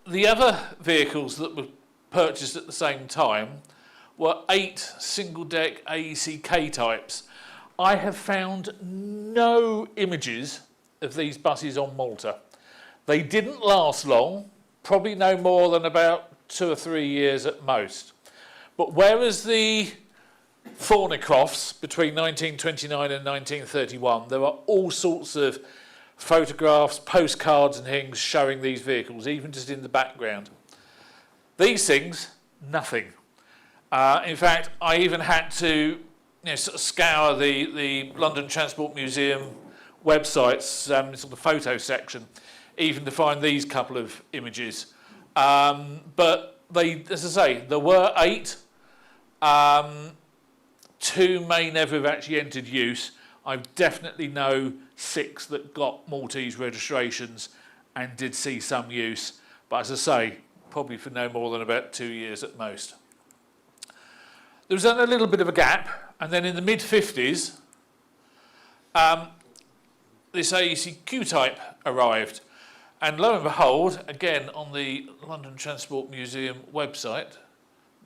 the other vehicles that were purchased at the same time were 8 single-deck AEC K-types. I have found no images of these buses on Malta. They didn't last long, probably no more than about 2 or 3 years at most. But whereas the Thornycrofts between 1929 and 1931, there are all sorts of photographs, postcards and things showing these vehicles, even just in the background. These things, nothing. In fact, I even had to sort of scour the London Transport Museum websites, sort of photo section, even to find these couple of images. But they, as I say, there were 8. 2 may never have actually entered use. I definitely know 6 that got Maltese registrations and did see some use. But as I say, probably for no more than about 2 years at most. There was then a little bit of a gap, and then in the mid-50s, this AEC Q-type arrived. And lo and behold, again on the London Transport Museum website,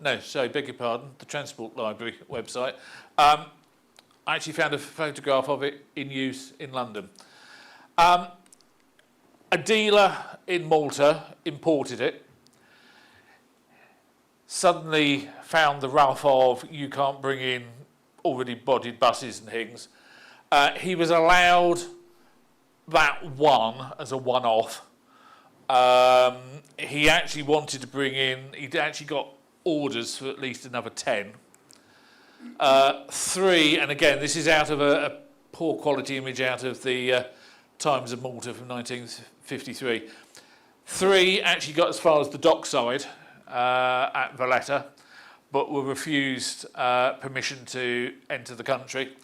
no, sorry, beg your pardon, the Transport Library website, I actually found a photograph of it in use in London. A dealer in Malta imported it, suddenly found the rough of you can't bring in already bodied buses and things. He was allowed that one as a one-off. He actually wanted to bring in, he'd actually got orders for at least another 10. 3, and again, this is out of a poor quality image out of the Times of Malta from 1953. 3 actually got as far as the dockside at Valletta, but were refused permission to enter the country.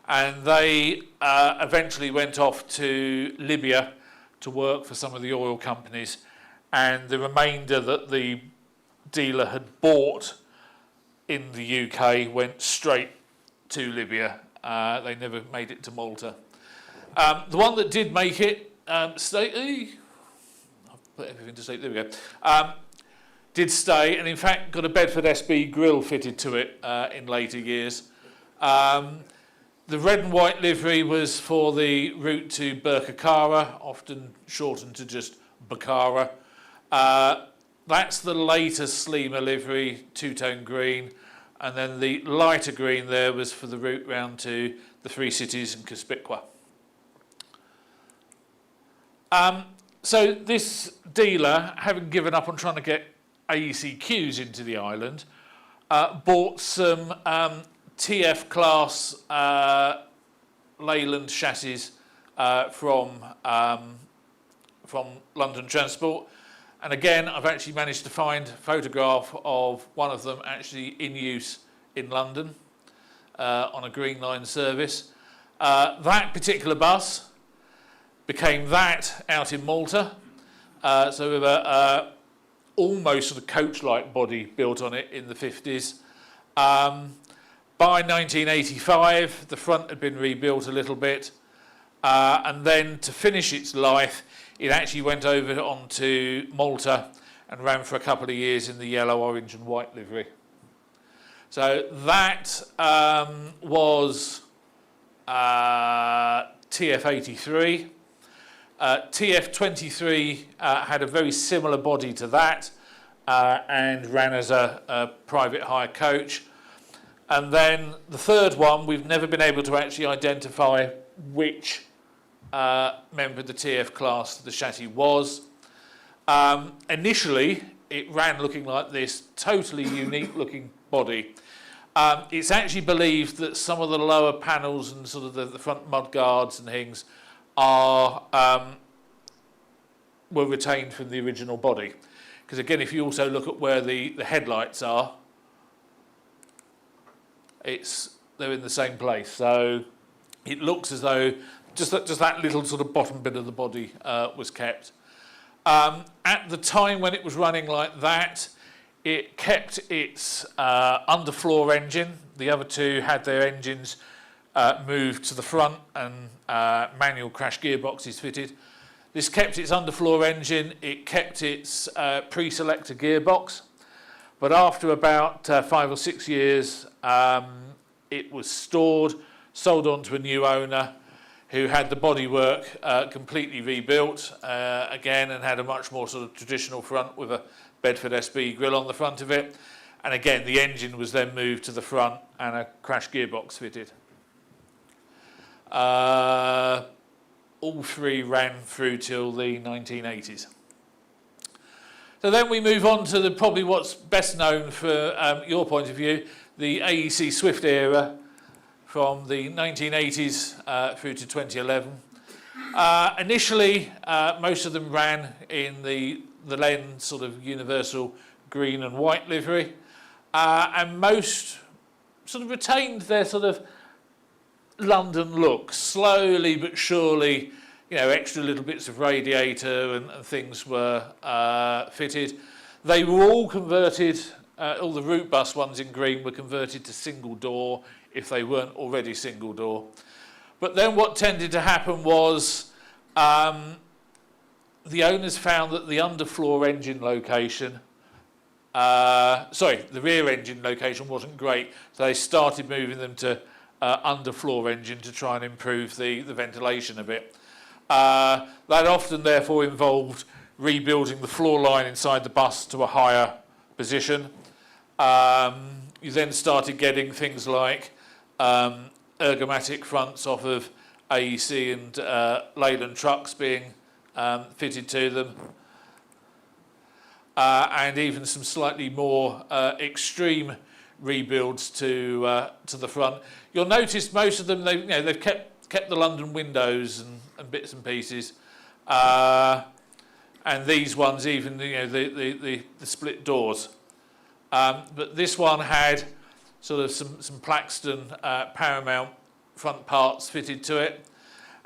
And they eventually went off to Libya to work for some of the oil companies. And the remainder that the dealer had bought in the UK went straight to Libya. They never made it to Malta. The one that did make it, I've put everything to sleep, there we go, did stay, and in fact got a Bedford SB grille fitted to it in later years. The red and white livery was for the route to Birkirkara, often shortened to just Bukhara. That's the later Sleemer livery, 2-tone green, and then the lighter green there was for the route round to the Three Cities and Cospicua. So this dealer, having given up on trying to get AECQs into the island, bought some TF class Leyland chassis from London Transport. And again, I've actually managed to find a photograph of one of them actually in use in London on a Green Line service. That particular bus became that out in Malta. So with a almost sort of coach-like body built on it in the 50s. By 1985, the front had been rebuilt a little bit. And then to finish its life, it actually went over onto Malta and ran for a couple of years in the yellow, orange and white livery. So that was TF83. TF23 had a very similar body to that and ran as a private hire coach. And then the third one, we've never been able to actually identify which member of the TF class the chassis was. Initially, it ran looking like this, totally unique looking body. It's actually believed that some of the lower panels and sort of the front mud guards and things are were retained from the original body. Because again, if you also look at where the headlights are, it's they're in the same place. So it looks as though just that little sort of bottom bit of the body was kept. At the time when it was running like that, it kept its underfloor engine. The other two had their engines moved to the front and manual crash gearboxes fitted. This kept its underfloor engine, it kept its pre-selector gearbox, but after about 5 or 6 years, it was stored, sold on to a new owner who had the bodywork completely rebuilt again, and had a much more sort of traditional front with a Bedford SB grille on the front of it. And again, the engine was then moved to the front and a crash gearbox fitted. All three ran through till the 1980s. So then we move on to probably what's best known for your point of view, the AEC Swift era from the 1980s through to 2011. Initially, most of them ran in the Len sort of universal green and white livery, and most sort of retained their sort of London look. Slowly but surely, you know, extra little bits of radiator and things were fitted. They were all converted, all the route bus ones in green were converted to single door if they weren't already single door. But then what tended to happen was the owners found that the underfloor engine location, the rear engine location wasn't great, so they started moving them to underfloor engine to try and improve the ventilation a bit. That often therefore involved rebuilding the floor line inside the bus to a higher position. You then started getting things like ergomatic fronts off of AEC and Leyland trucks being fitted to them, and even some slightly more extreme rebuilds to the front. You'll notice most of them they've kept the London windows and bits and pieces, and these ones even the split doors. But this one had sort of some Plaxton Paramount front parts fitted to it,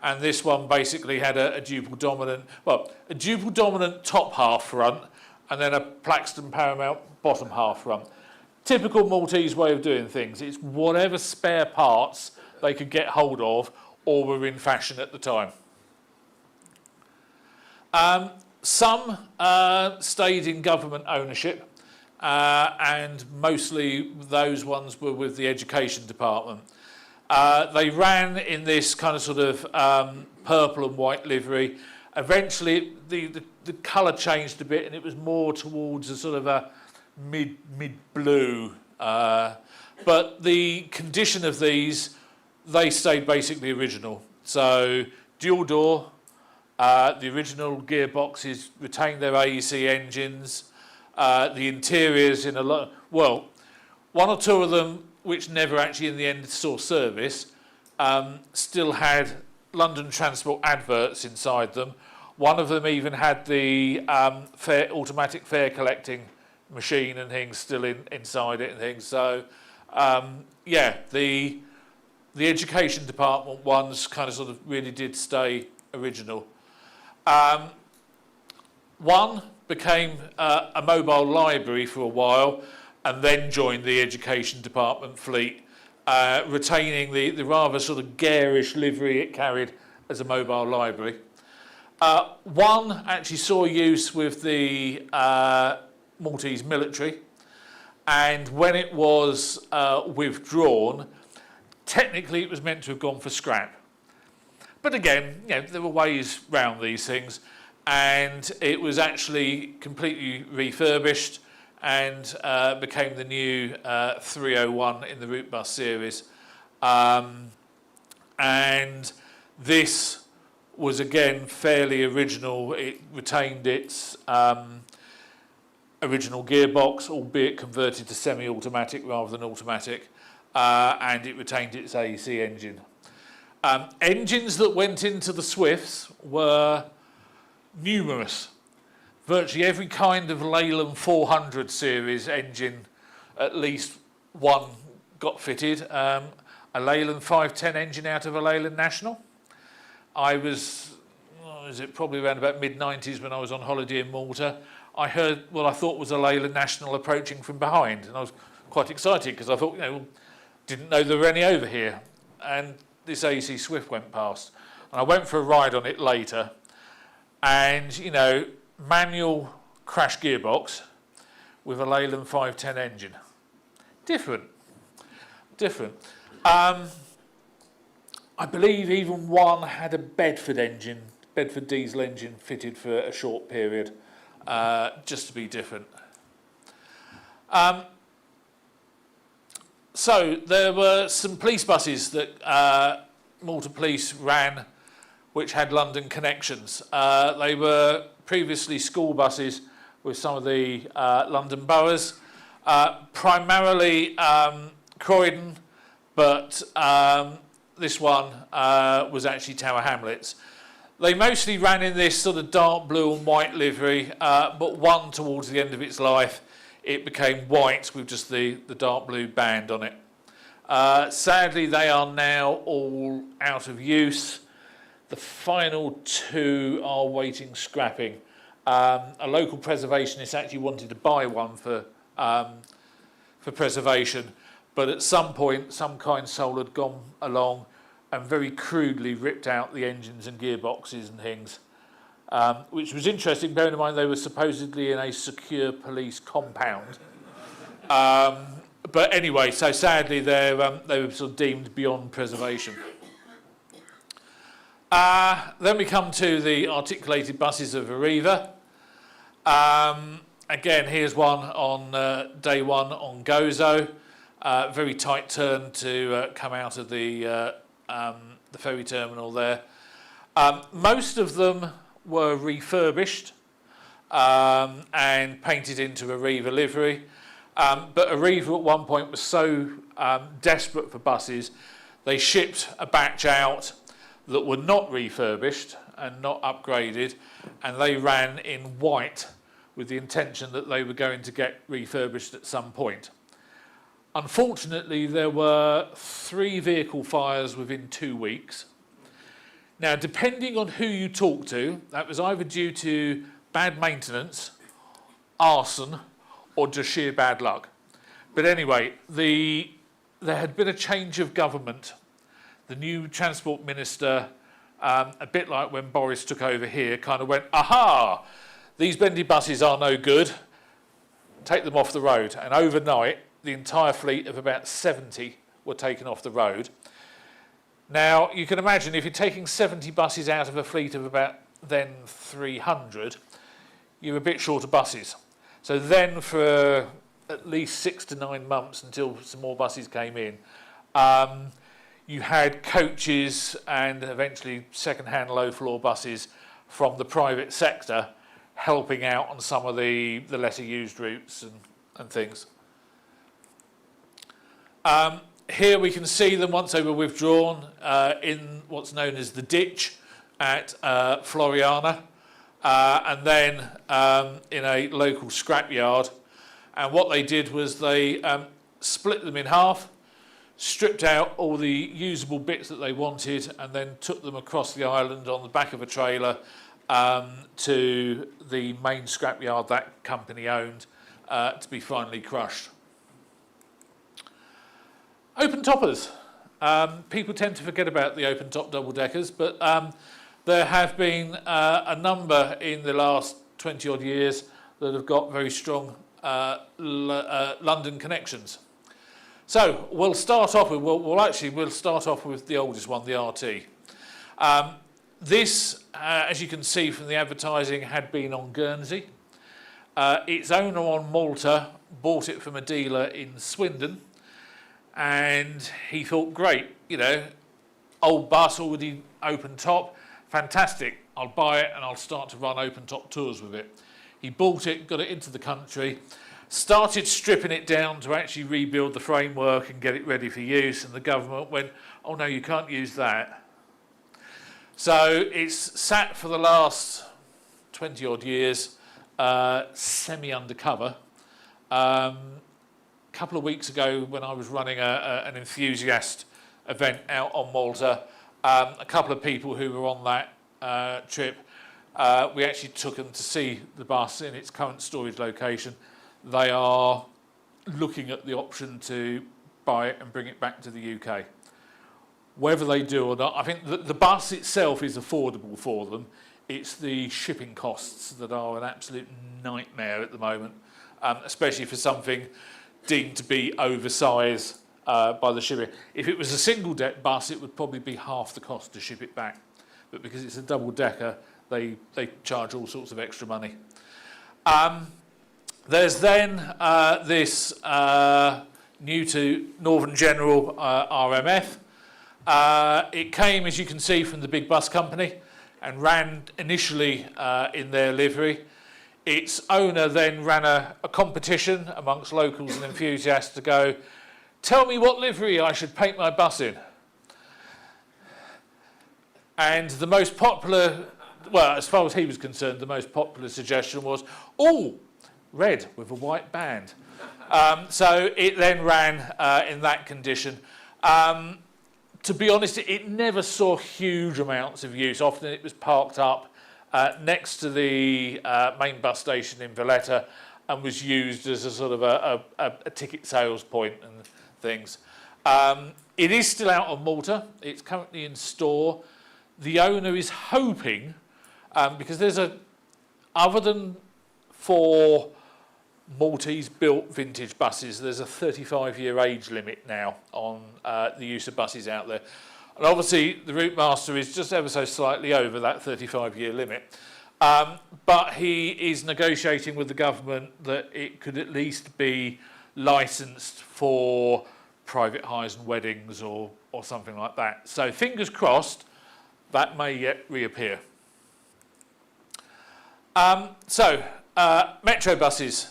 and this one basically had a duple dominant top half front, and then a Plaxton Paramount bottom half front. Typical Maltese way of doing things. It's whatever spare parts they could get hold of or were in fashion at the time. Some stayed in government ownership, and mostly those ones were with the education department. They ran in this kind of sort of purple and white livery. Eventually the colour changed a bit and it was more towards a sort of a mid blue, but the condition of these, they stayed basically original. So dual door, the original gearboxes retained their AEC engines. The interiors in a lot, well, one or two of them which never actually in the end saw service, still had London Transport adverts inside them. One of them even had the automatic fare collecting machine and things still inside it and things. So yeah, the education department ones kind of sort of really did stay original. One became a mobile library for a while and then joined the education department fleet, retaining the rather sort of garish livery it carried as a mobile library. One actually saw use with the Maltese military, and when it was withdrawn, technically it was meant to have gone for scrap. But again, you know, there were ways round these things, and it was actually completely refurbished and became the new 301 in the route bus series. And this was again fairly original. It retained its original gearbox, albeit converted to semi-automatic rather than automatic, and it retained its AEC engine. Engines that went into the Swifts were numerous. Virtually every kind of Leyland 400 series engine, at least one got fitted. a Leyland 510 engine out of a Leyland National. I was probably around about mid-90s when I was on holiday in Malta. I heard what I thought was a Leyland National approaching from behind, and I was quite excited because I thought, didn't know there were any over here. And this AC Swift went past, and I went for a ride on it later, and manual crash gearbox with a Leyland 510 engine. Different. I believe even one had a Bedford diesel engine fitted for a short period, just to be different. So there were some police buses that Malta Police ran which had London connections. They were previously school buses with some of the London boroughs, primarily Croydon, but this one was actually Tower Hamlets. They mostly ran in this sort of dark blue and white livery, but one towards the end of its life, it became white with just the dark blue band on it. Sadly, they are now all out of use. The final two are waiting scrapping. A local preservationist actually wanted to buy one for preservation, but at some point, some kind soul had gone along and very crudely ripped out the engines and gearboxes and things, which was interesting, bearing in mind they were supposedly in a secure police compound. But anyway, so sadly they were sort of deemed beyond preservation. Then we come to the articulated buses of Arriva. Again, here's one on day one on Gozo. Very tight turn to come out of the ferry terminal there. Most of them were refurbished and painted into Arriva livery. But Arriva at one point was so desperate for buses, they shipped a batch out that were not refurbished and not upgraded, and they ran in white with the intention that they were going to get refurbished at some point. Unfortunately, there were 3 vehicle fires within 2 weeks. Now, depending on who you talk to, that was either due to bad maintenance, arson, or just sheer bad luck. But anyway, there had been a change of government. The new transport minister, a bit like when Boris took over here, kind of went, aha, these bendy buses are no good, take them off the road. And overnight, the entire fleet of about 70 were taken off the road. Now, you can imagine if you're taking 70 buses out of a fleet of about then 300, you're a bit short of buses. So then for at least 6 to 9 months until some more buses came in, you had coaches and eventually second-hand low-floor buses from the private sector helping out on some of the lesser used routes and things. Here we can see them once they were withdrawn in what's known as the ditch at Floriana, and then in a local scrapyard. And what they did was they split them in half, stripped out all the usable bits that they wanted, and then took them across the island on the back of a trailer to the main scrapyard that company owned to be finally crushed. Open toppers. People tend to forget about the open top double deckers, but there have been a number in the last 20 odd years that have got very strong London connections. So we'll start off with we'll start off with the oldest one, the RT. This, as you can see from the advertising, had been on Guernsey. Its owner on Malta bought it from a dealer in Swindon, and he thought, great, old bus, already open top, fantastic, I'll buy it and I'll start to run open top tours with it. He bought it, got it into the country, started stripping it down to actually rebuild the framework and get it ready for use, and the government went, oh no, you can't use that. So it's sat for the last 20 odd years, semi-undercover. A couple of weeks ago when I was running an enthusiast event out on Malta. A couple of people who were on that trip, we actually took them to see the bus in its current storage location. They are looking at the option to buy it and bring it back to the UK. Whether they do or not, I think the bus itself is affordable for them. It's the shipping costs that are an absolute nightmare at the moment, especially for something deemed to be oversized by the shipping. If it was a single deck bus, it would probably be half the cost to ship it back. But because it's a double decker, they charge all sorts of extra money. There's then this new to Northern General RMF. It came, as you can see, from the big bus company and ran initially in their livery. Its owner then ran a competition amongst locals and enthusiasts to go, tell me what livery I should paint my bus in. And the most popular, well, as far as he was concerned, the most popular suggestion was, oh, red with a white band. So it then ran in that condition. To be honest, it never saw huge amounts of use. Often it was parked up next to the main bus station in Valletta and was used as a sort of a ticket sales point and things. It is still out on Malta. It's currently in store. The owner is hoping, because there's other than for Maltese built vintage buses, there's a 35-year age limit now on the use of buses out there. And obviously the route master is just ever so slightly over that 35-year limit. But he is negotiating with the government that it could at least be licensed for private hires and weddings or something like that. So fingers crossed, that may yet reappear. Metro buses.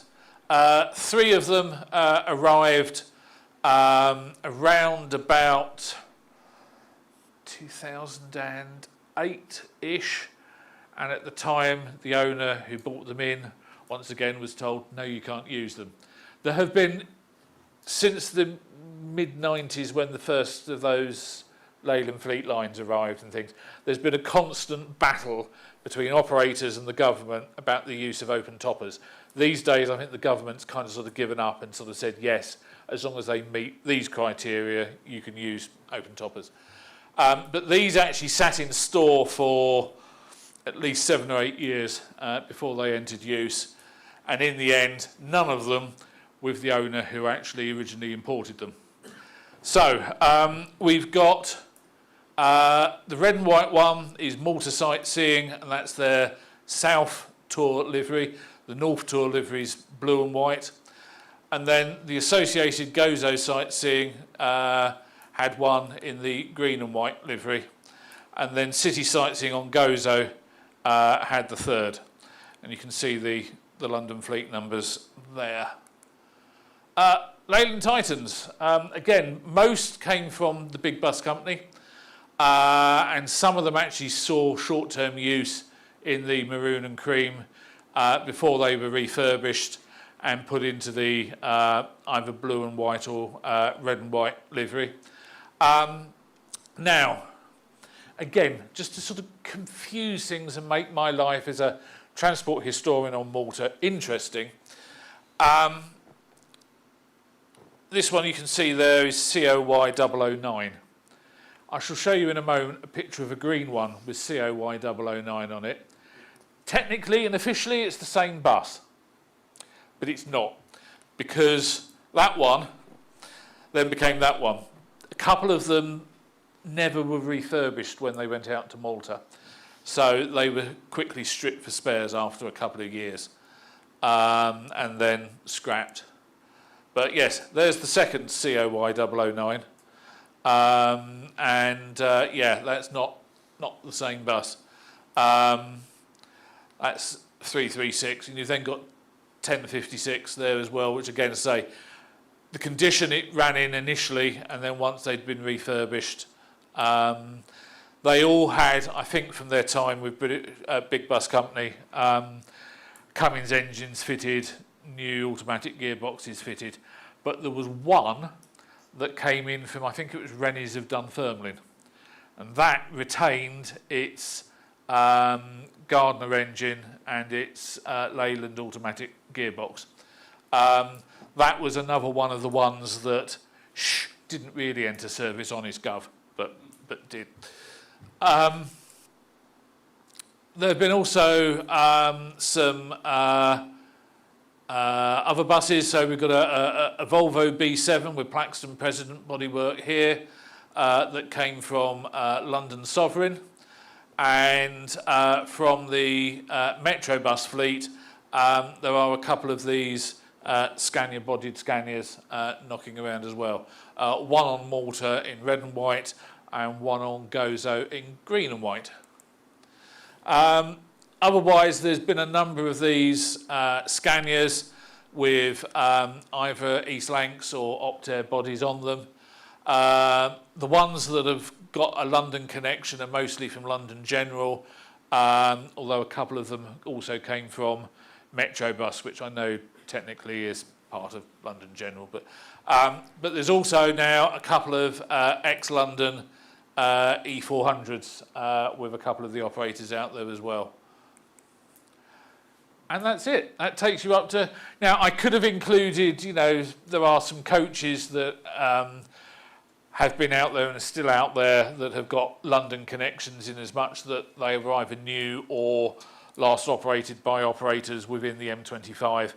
3 of them arrived around about 2008-ish, and at the time the owner who bought them in once again was told, no, you can't use them. There have been, since the mid-90s when the first of those Leyland fleet lines arrived and things, there's been a constant battle between operators and the government about the use of open toppers. These days, I think the government's kind of sort of given up and sort of said, yes, as long as they meet these criteria, you can use open toppers. But these actually sat in store for at least 7 or 8 years before they entered use. And in the end, none of them with the owner who actually originally imported them. So we've got the red and white one is Malta Sightseeing, and that's their South Tour livery. The North Tour livery is blue and white. And then the associated Gozo Sightseeing had one in the green and white livery. And then City Sightseeing on Gozo had the third. And you can see the London fleet numbers there. Leyland Titans, again, most came from the big bus company. And some of them actually saw short-term use in the maroon and cream before they were refurbished and put into the either blue and white or red and white livery. Now, again, just to sort of confuse things and make my life as a transport historian on Malta interesting, this one you can see there is COY 009. I shall show you in a moment a picture of a green one with COY 009 on it. Technically and officially it's the same bus, but it's not, because that one then became that one. A couple of them never were refurbished when they went out to Malta, so they were quickly stripped for spares after a couple of years and then scrapped. But yes, there's the second COY 009. Yeah, that's not the same bus. That's 336, and you've then got 1056 there as well, which again, say, the condition it ran in initially, and then once they'd been refurbished, they all had, I think from their time with Big Bus Company, Cummins engines fitted, new automatic gearboxes fitted, but there was one that came in from, I think it was Rennies of Dunfermline. And that retained its Gardner engine and its Leyland automatic gearbox. That was another one of the ones that didn't really enter service on his Gov, but did. There have been also some other buses. So we've got a Volvo B7 with Plaxton President bodywork here that came from London Sovereign, and from the Metro bus fleet there are a couple of these Scania-bodied Scanias knocking around as well. One on Malta in red and white, and one on Gozo in green and white. Otherwise, there's been a number of these Scanias with either East Lancs or Optare bodies on them. The ones that have got a London connection are mostly from London General, although a couple of them also came from Metro Bus, which I know technically is part of London General. But there's also now a couple of ex-London E400s with a couple of the operators out there as well. And that's it. That takes you up to... Now, I could have included, you know, there are some coaches that have been out there and are still out there that have got London connections, in as much that they were either new or last operated by operators within the M25.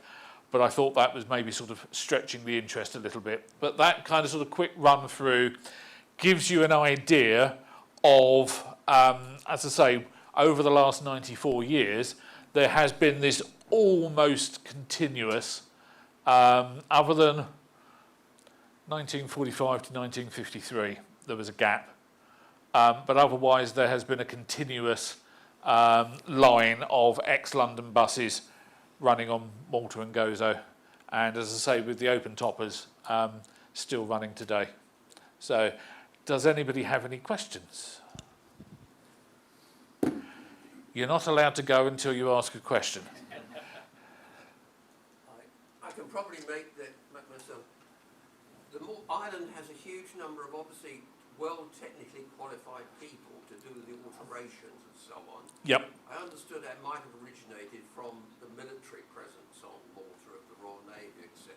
But I thought that was maybe sort of stretching the interest a little bit. But that kind of sort of quick run through gives you an idea of, as I say, over the last 94 years, there has been this almost continuous, other than 1945 to 1953, there was a gap. But otherwise, there has been a continuous line of ex-London buses running on Malta and Gozo. And as I say, with the open toppers, still running today. So, does anybody have any questions? You're not allowed to go until you ask a question. I can probably make myself. The island has a huge number of obviously well technically qualified people to do the alterations and so on. Yep. I understood that might have originated from the military presence on Malta of the Royal Navy, etc.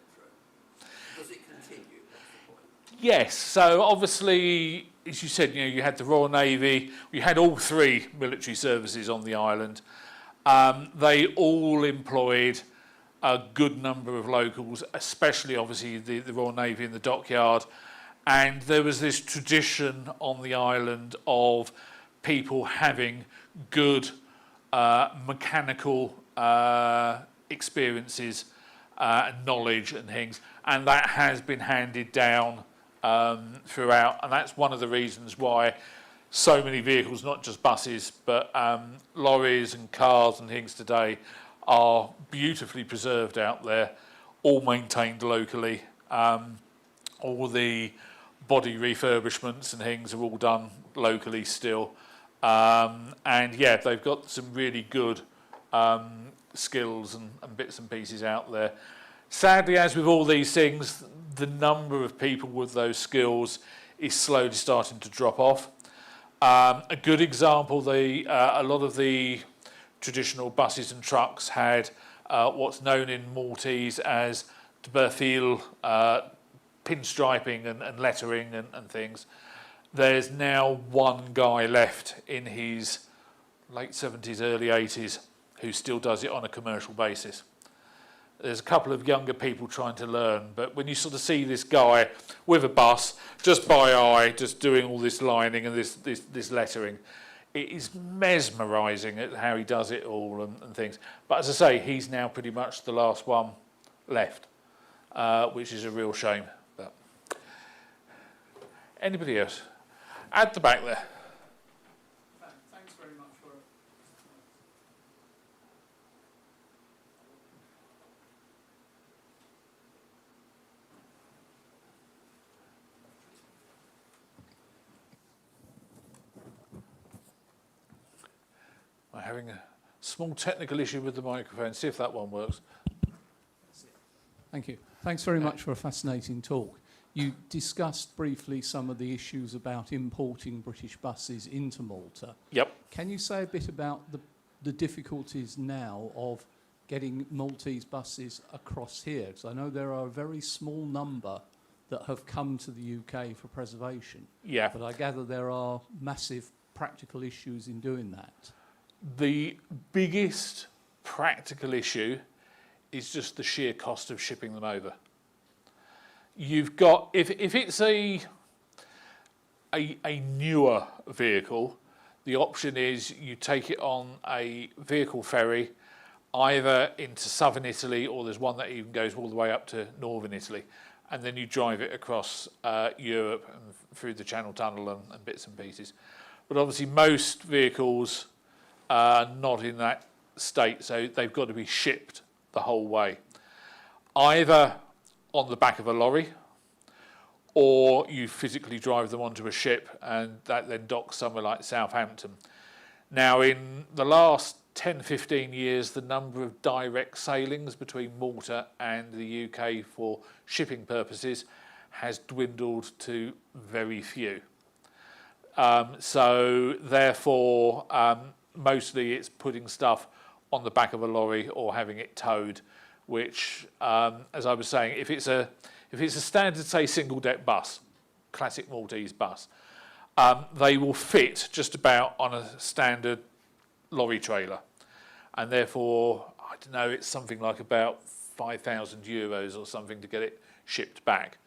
Does it continue? That's the point. Yes, so obviously, as you said, you know, you had the Royal Navy, you had all three military services on the island. They all employed a good number of locals, especially obviously the Royal Navy in the dockyard. And there was this tradition on the island of people having good mechanical experiences and knowledge and things. And that has been handed down throughout, and that's one of the reasons why so many vehicles, not just buses, but lorries and cars and things today, are beautifully preserved out there, all maintained locally. All the body refurbishments and things are all done locally still. And yeah, they've got some really good skills and bits and pieces out there. Sadly, as with all these things, the number of people with those skills is slowly starting to drop off. A good example, a lot of the traditional buses and trucks had what's known in Maltese as Berthil pinstriping and lettering and things. There's now one guy left in his late 70s, early 80s who still does it on a commercial basis. There's a couple of younger people trying to learn, but when you sort of see this guy with a bus, just by eye, just doing all this lining and this lettering, it is mesmerising at how he does it all and things. But as I say, he's now pretty much the last one left, which is a real shame. But anybody else? At the back there. Thanks very much for it. I'm having a small technical issue with the microphone. See if that one works. Thank you. Thanks very much for a fascinating talk. You discussed briefly some of the issues about importing British buses into Malta. Yep. Can you say a bit about the difficulties now of getting Maltese buses across here? Because I know there are a very small number that have come to the UK for preservation. Yeah. But I gather there are massive practical issues in doing that. The biggest practical issue is just the sheer cost of shipping them over. You've got, if it's a newer vehicle, the option is you take it on a vehicle ferry either into southern Italy, or there's one that even goes all the way up to northern Italy, and then you drive it across Europe and through the Channel Tunnel and bits and pieces. But obviously most vehicles are not in that state, so they've got to be shipped the whole way, either on the back of a lorry, or you physically drive them onto a ship and that then docks somewhere like Southampton. Now, in the last 10-15 years, the number of direct sailings between Malta and the UK for shipping purposes has dwindled to very few. So therefore, mostly it's putting stuff on the back of a lorry or having it towed, which, as I was saying, if it's a standard, say, single-deck bus, classic Maltese bus, they will fit just about on a standard lorry trailer, and therefore, I don't know, it's something like about €5,000 or something to get it shipped back,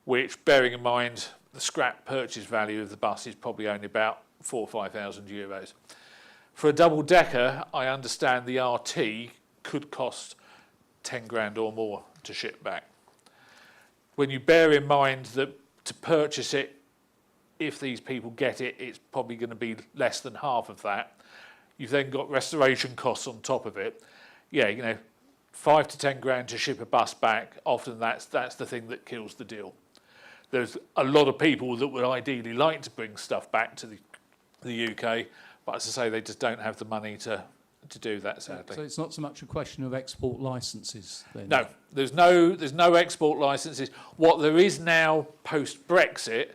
which, bearing in mind the scrap purchase value of the bus is probably only about €4,000 or €5,000. For a double-decker, I understand the RT could cost 10 grand or more to ship back. When you bear in mind that to purchase it, if these people get it, it's probably going to be less than half of that. You've then got restoration costs on top of it. Yeah, you know, 5 to 10 grand to ship a bus back, often that's the thing that kills the deal. There's a lot of people that would ideally like to bring stuff back to the UK, but as I say, they just don't have the money to do that, sadly. So it's not so much a question of export licences then? No, there's no export licences. What there is now post-Brexit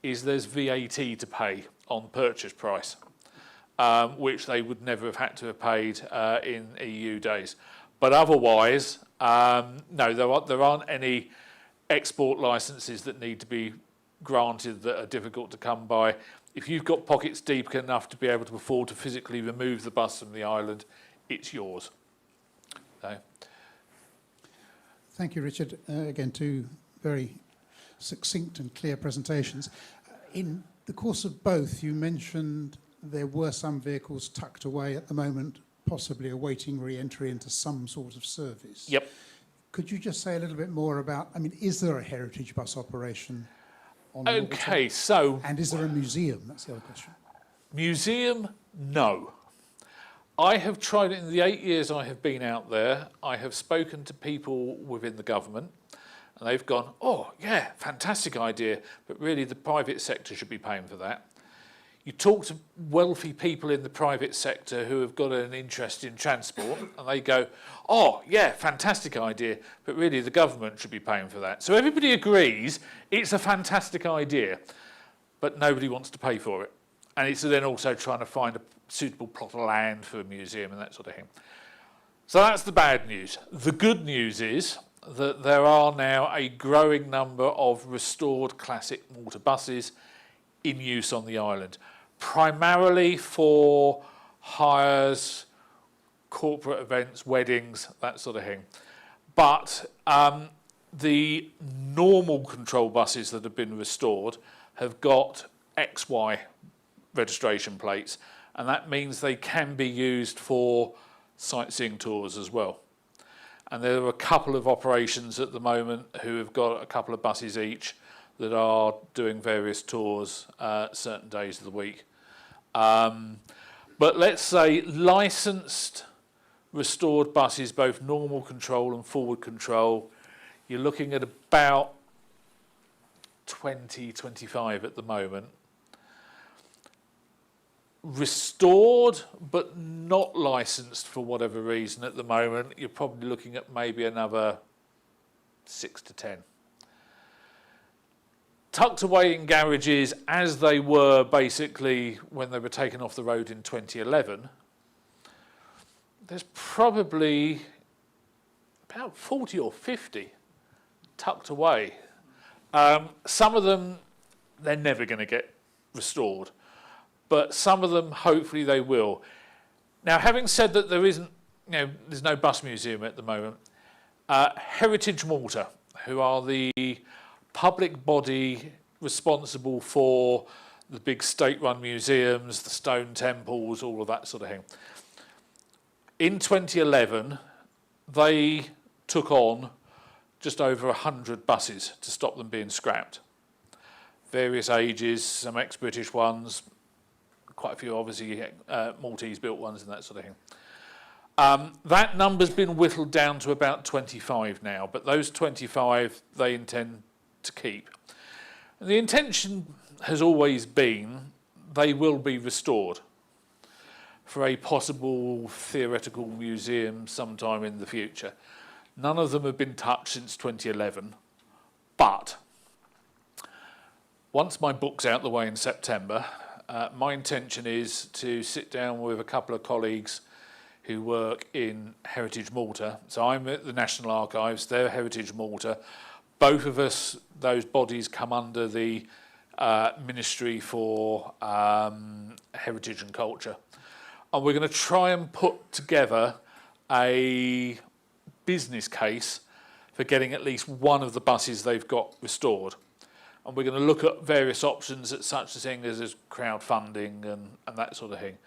is there's VAT to pay on purchase price, which they would never have had to have paid in EU days. But otherwise, no, there aren't any export licences that need to be granted that are difficult to come by. If you've got pockets deep enough to be able to afford to physically remove the bus from the island, it's yours. So. Thank you, Richard. Again, two very succinct and clear presentations. In the course of both, you mentioned there were some vehicles tucked away at the moment, possibly awaiting re-entry into some sort of service. Yep. Could you just say a little bit more about, I mean, is there a heritage bus operation on Okay, Malta? so... And is there a museum? That's the other question. Museum, no. I have tried, in the 8 years I have been out there, I have spoken to people within the government, and they've gone, oh, yeah, fantastic idea, but really the private sector should be paying for that. You talk to wealthy people in the private sector who have got an interest in transport, and they go, oh, yeah, fantastic idea, but really the government should be paying for that. So everybody agrees it's a fantastic idea, but nobody wants to pay for it. And it's then also trying to find a suitable plot of land for a museum and that sort of thing. So that's the bad news. The good news is that there are now a growing number of restored classic Malta buses in use on the island, primarily for hires, corporate events, weddings, that sort of thing. But the normal control buses that have been restored have got XY registration plates, and that means they can be used for sightseeing tours as well. And there are a couple of operations at the moment who have got a couple of buses each that are doing various tours certain days of the week. But let's say licensed restored buses, both normal control and forward control, you're looking at about 20, 25 at the moment. Restored but not licensed for whatever reason at the moment, you're probably looking at maybe another 6 to 10. tucked away in garages as they were basically when they were taken off the road in 2011, there's probably about 40 or 50 tucked away. Some of them, they're never going to get restored, but some of them, hopefully they will. Now, having said that there isn't, there's no bus museum at the moment, Heritage Malta, who are the public body responsible for the big state-run museums, the stone temples, all of that sort of thing. In 2011, they took on just over 100 buses to stop them being scrapped. Various ages, some ex-British ones, quite a few obviously Maltese built ones and that sort of thing. That number's been whittled down to about 25 now, but those 25 they intend to keep. And the intention has always been they will be restored for a possible theoretical museum sometime in the future. None of them have been touched since 2011, but once my book's out the way in September, my intention is to sit down with a couple of colleagues who work in Heritage Malta. So I'm at the National Archives, they're Heritage Malta. Both of us, those bodies come under the Ministry for Heritage and Culture. And we're going to try and put together a business case for getting at least one of the buses they've got restored. And we're going to look at various options at such a thing as crowdfunding and that sort of thing.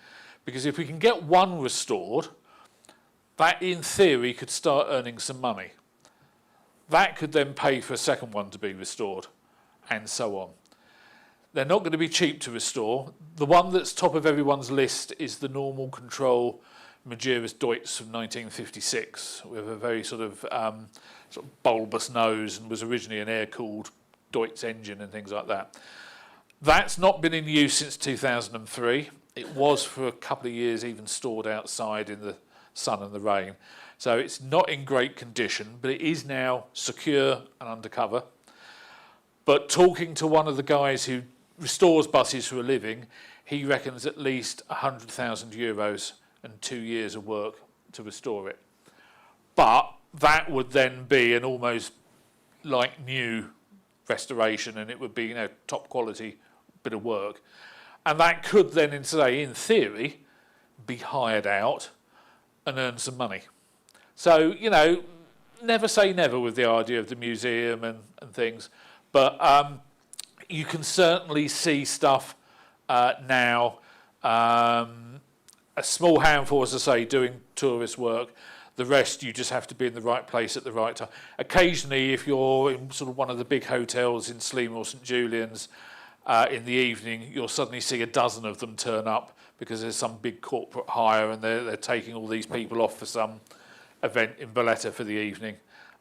Because if we can get one restored, that in theory could start earning some money. That could then pay for a second one to be restored, and so on. They're not going to be cheap to restore. The one that's top of everyone's list is the normal control Majerus Deutz from 1956, with a very sort of bulbous nose, and was originally an air-cooled Deutz engine and things like that. That's not been in use since 2003. It was for a couple of years even stored outside in the sun and the rain. So it's not in great condition, but it is now secure and undercover. But talking to one of the guys who restores buses for a living, he reckons at least 100,000 euros and 2 years of work to restore it. But that would then be an almost like new restoration, and it would be top quality bit of work. And that could then, in theory, be hired out and earn some money. So, never say never with the idea of the museum and things. But you can certainly see stuff now. A small handful, as I say, doing tourist work. The rest, you just have to be in the right place at the right time. Occasionally, if you're in sort of one of the big hotels in Sliema or St Julian's in the evening, you'll suddenly see a dozen of them turn up because there's some big corporate hire and they're taking all these people off for some event in Valletta for the evening.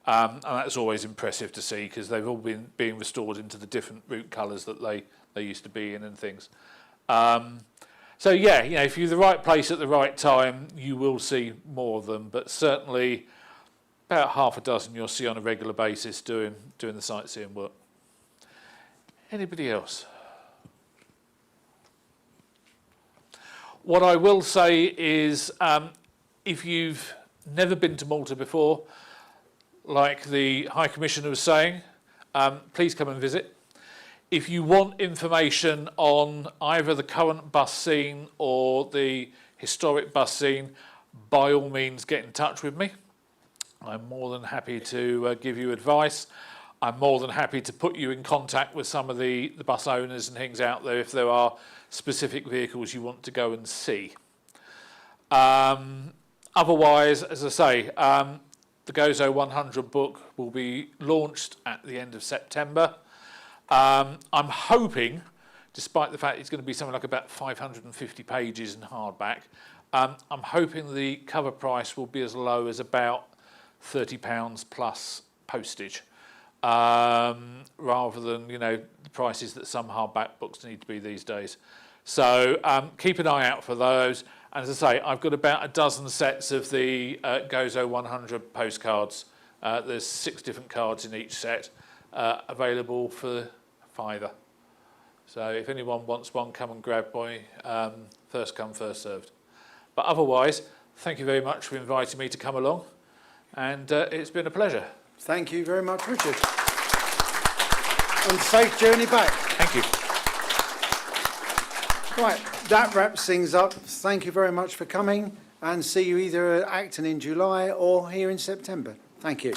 And that's always impressive to see because they've all been being restored into the different route colours that they used to be in and things. So yeah, if you're in the right place at the right time, you will see more of them. But certainly, about half a dozen you'll see on a regular basis doing the sightseeing work. Anybody else? What I will say is, if you've never been to Malta before, like the High Commissioner was saying, please come and visit. If you want information on either the current bus scene or the historic bus scene, by all means get in touch with me. I'm more than happy to give you advice. I'm more than happy to put you in contact with some of the bus owners and things out there if there are specific vehicles you want to go and see. Otherwise, as I say, the Gozo 100 book will be launched at the end of September. I'm hoping, despite the fact it's going to be something like about 550 pages in hardback, I'm hoping the cover price will be as low as about £30 plus postage, rather than the prices that some hardback books need to be these days. So keep an eye out for those. And as I say, I've got about a dozen sets of the Gozo 100 postcards. There's 6 different cards in each set available for fiver. So if anyone wants one, come and grab one. First come, first served. But otherwise, thank you very much for inviting me to come along, and it's been a pleasure. Thank you very much, Richard. And safe journey back. Thank you. Right, that wraps things up. Thank you very much for coming, and see you either at Acton in July or here in September. Thank you.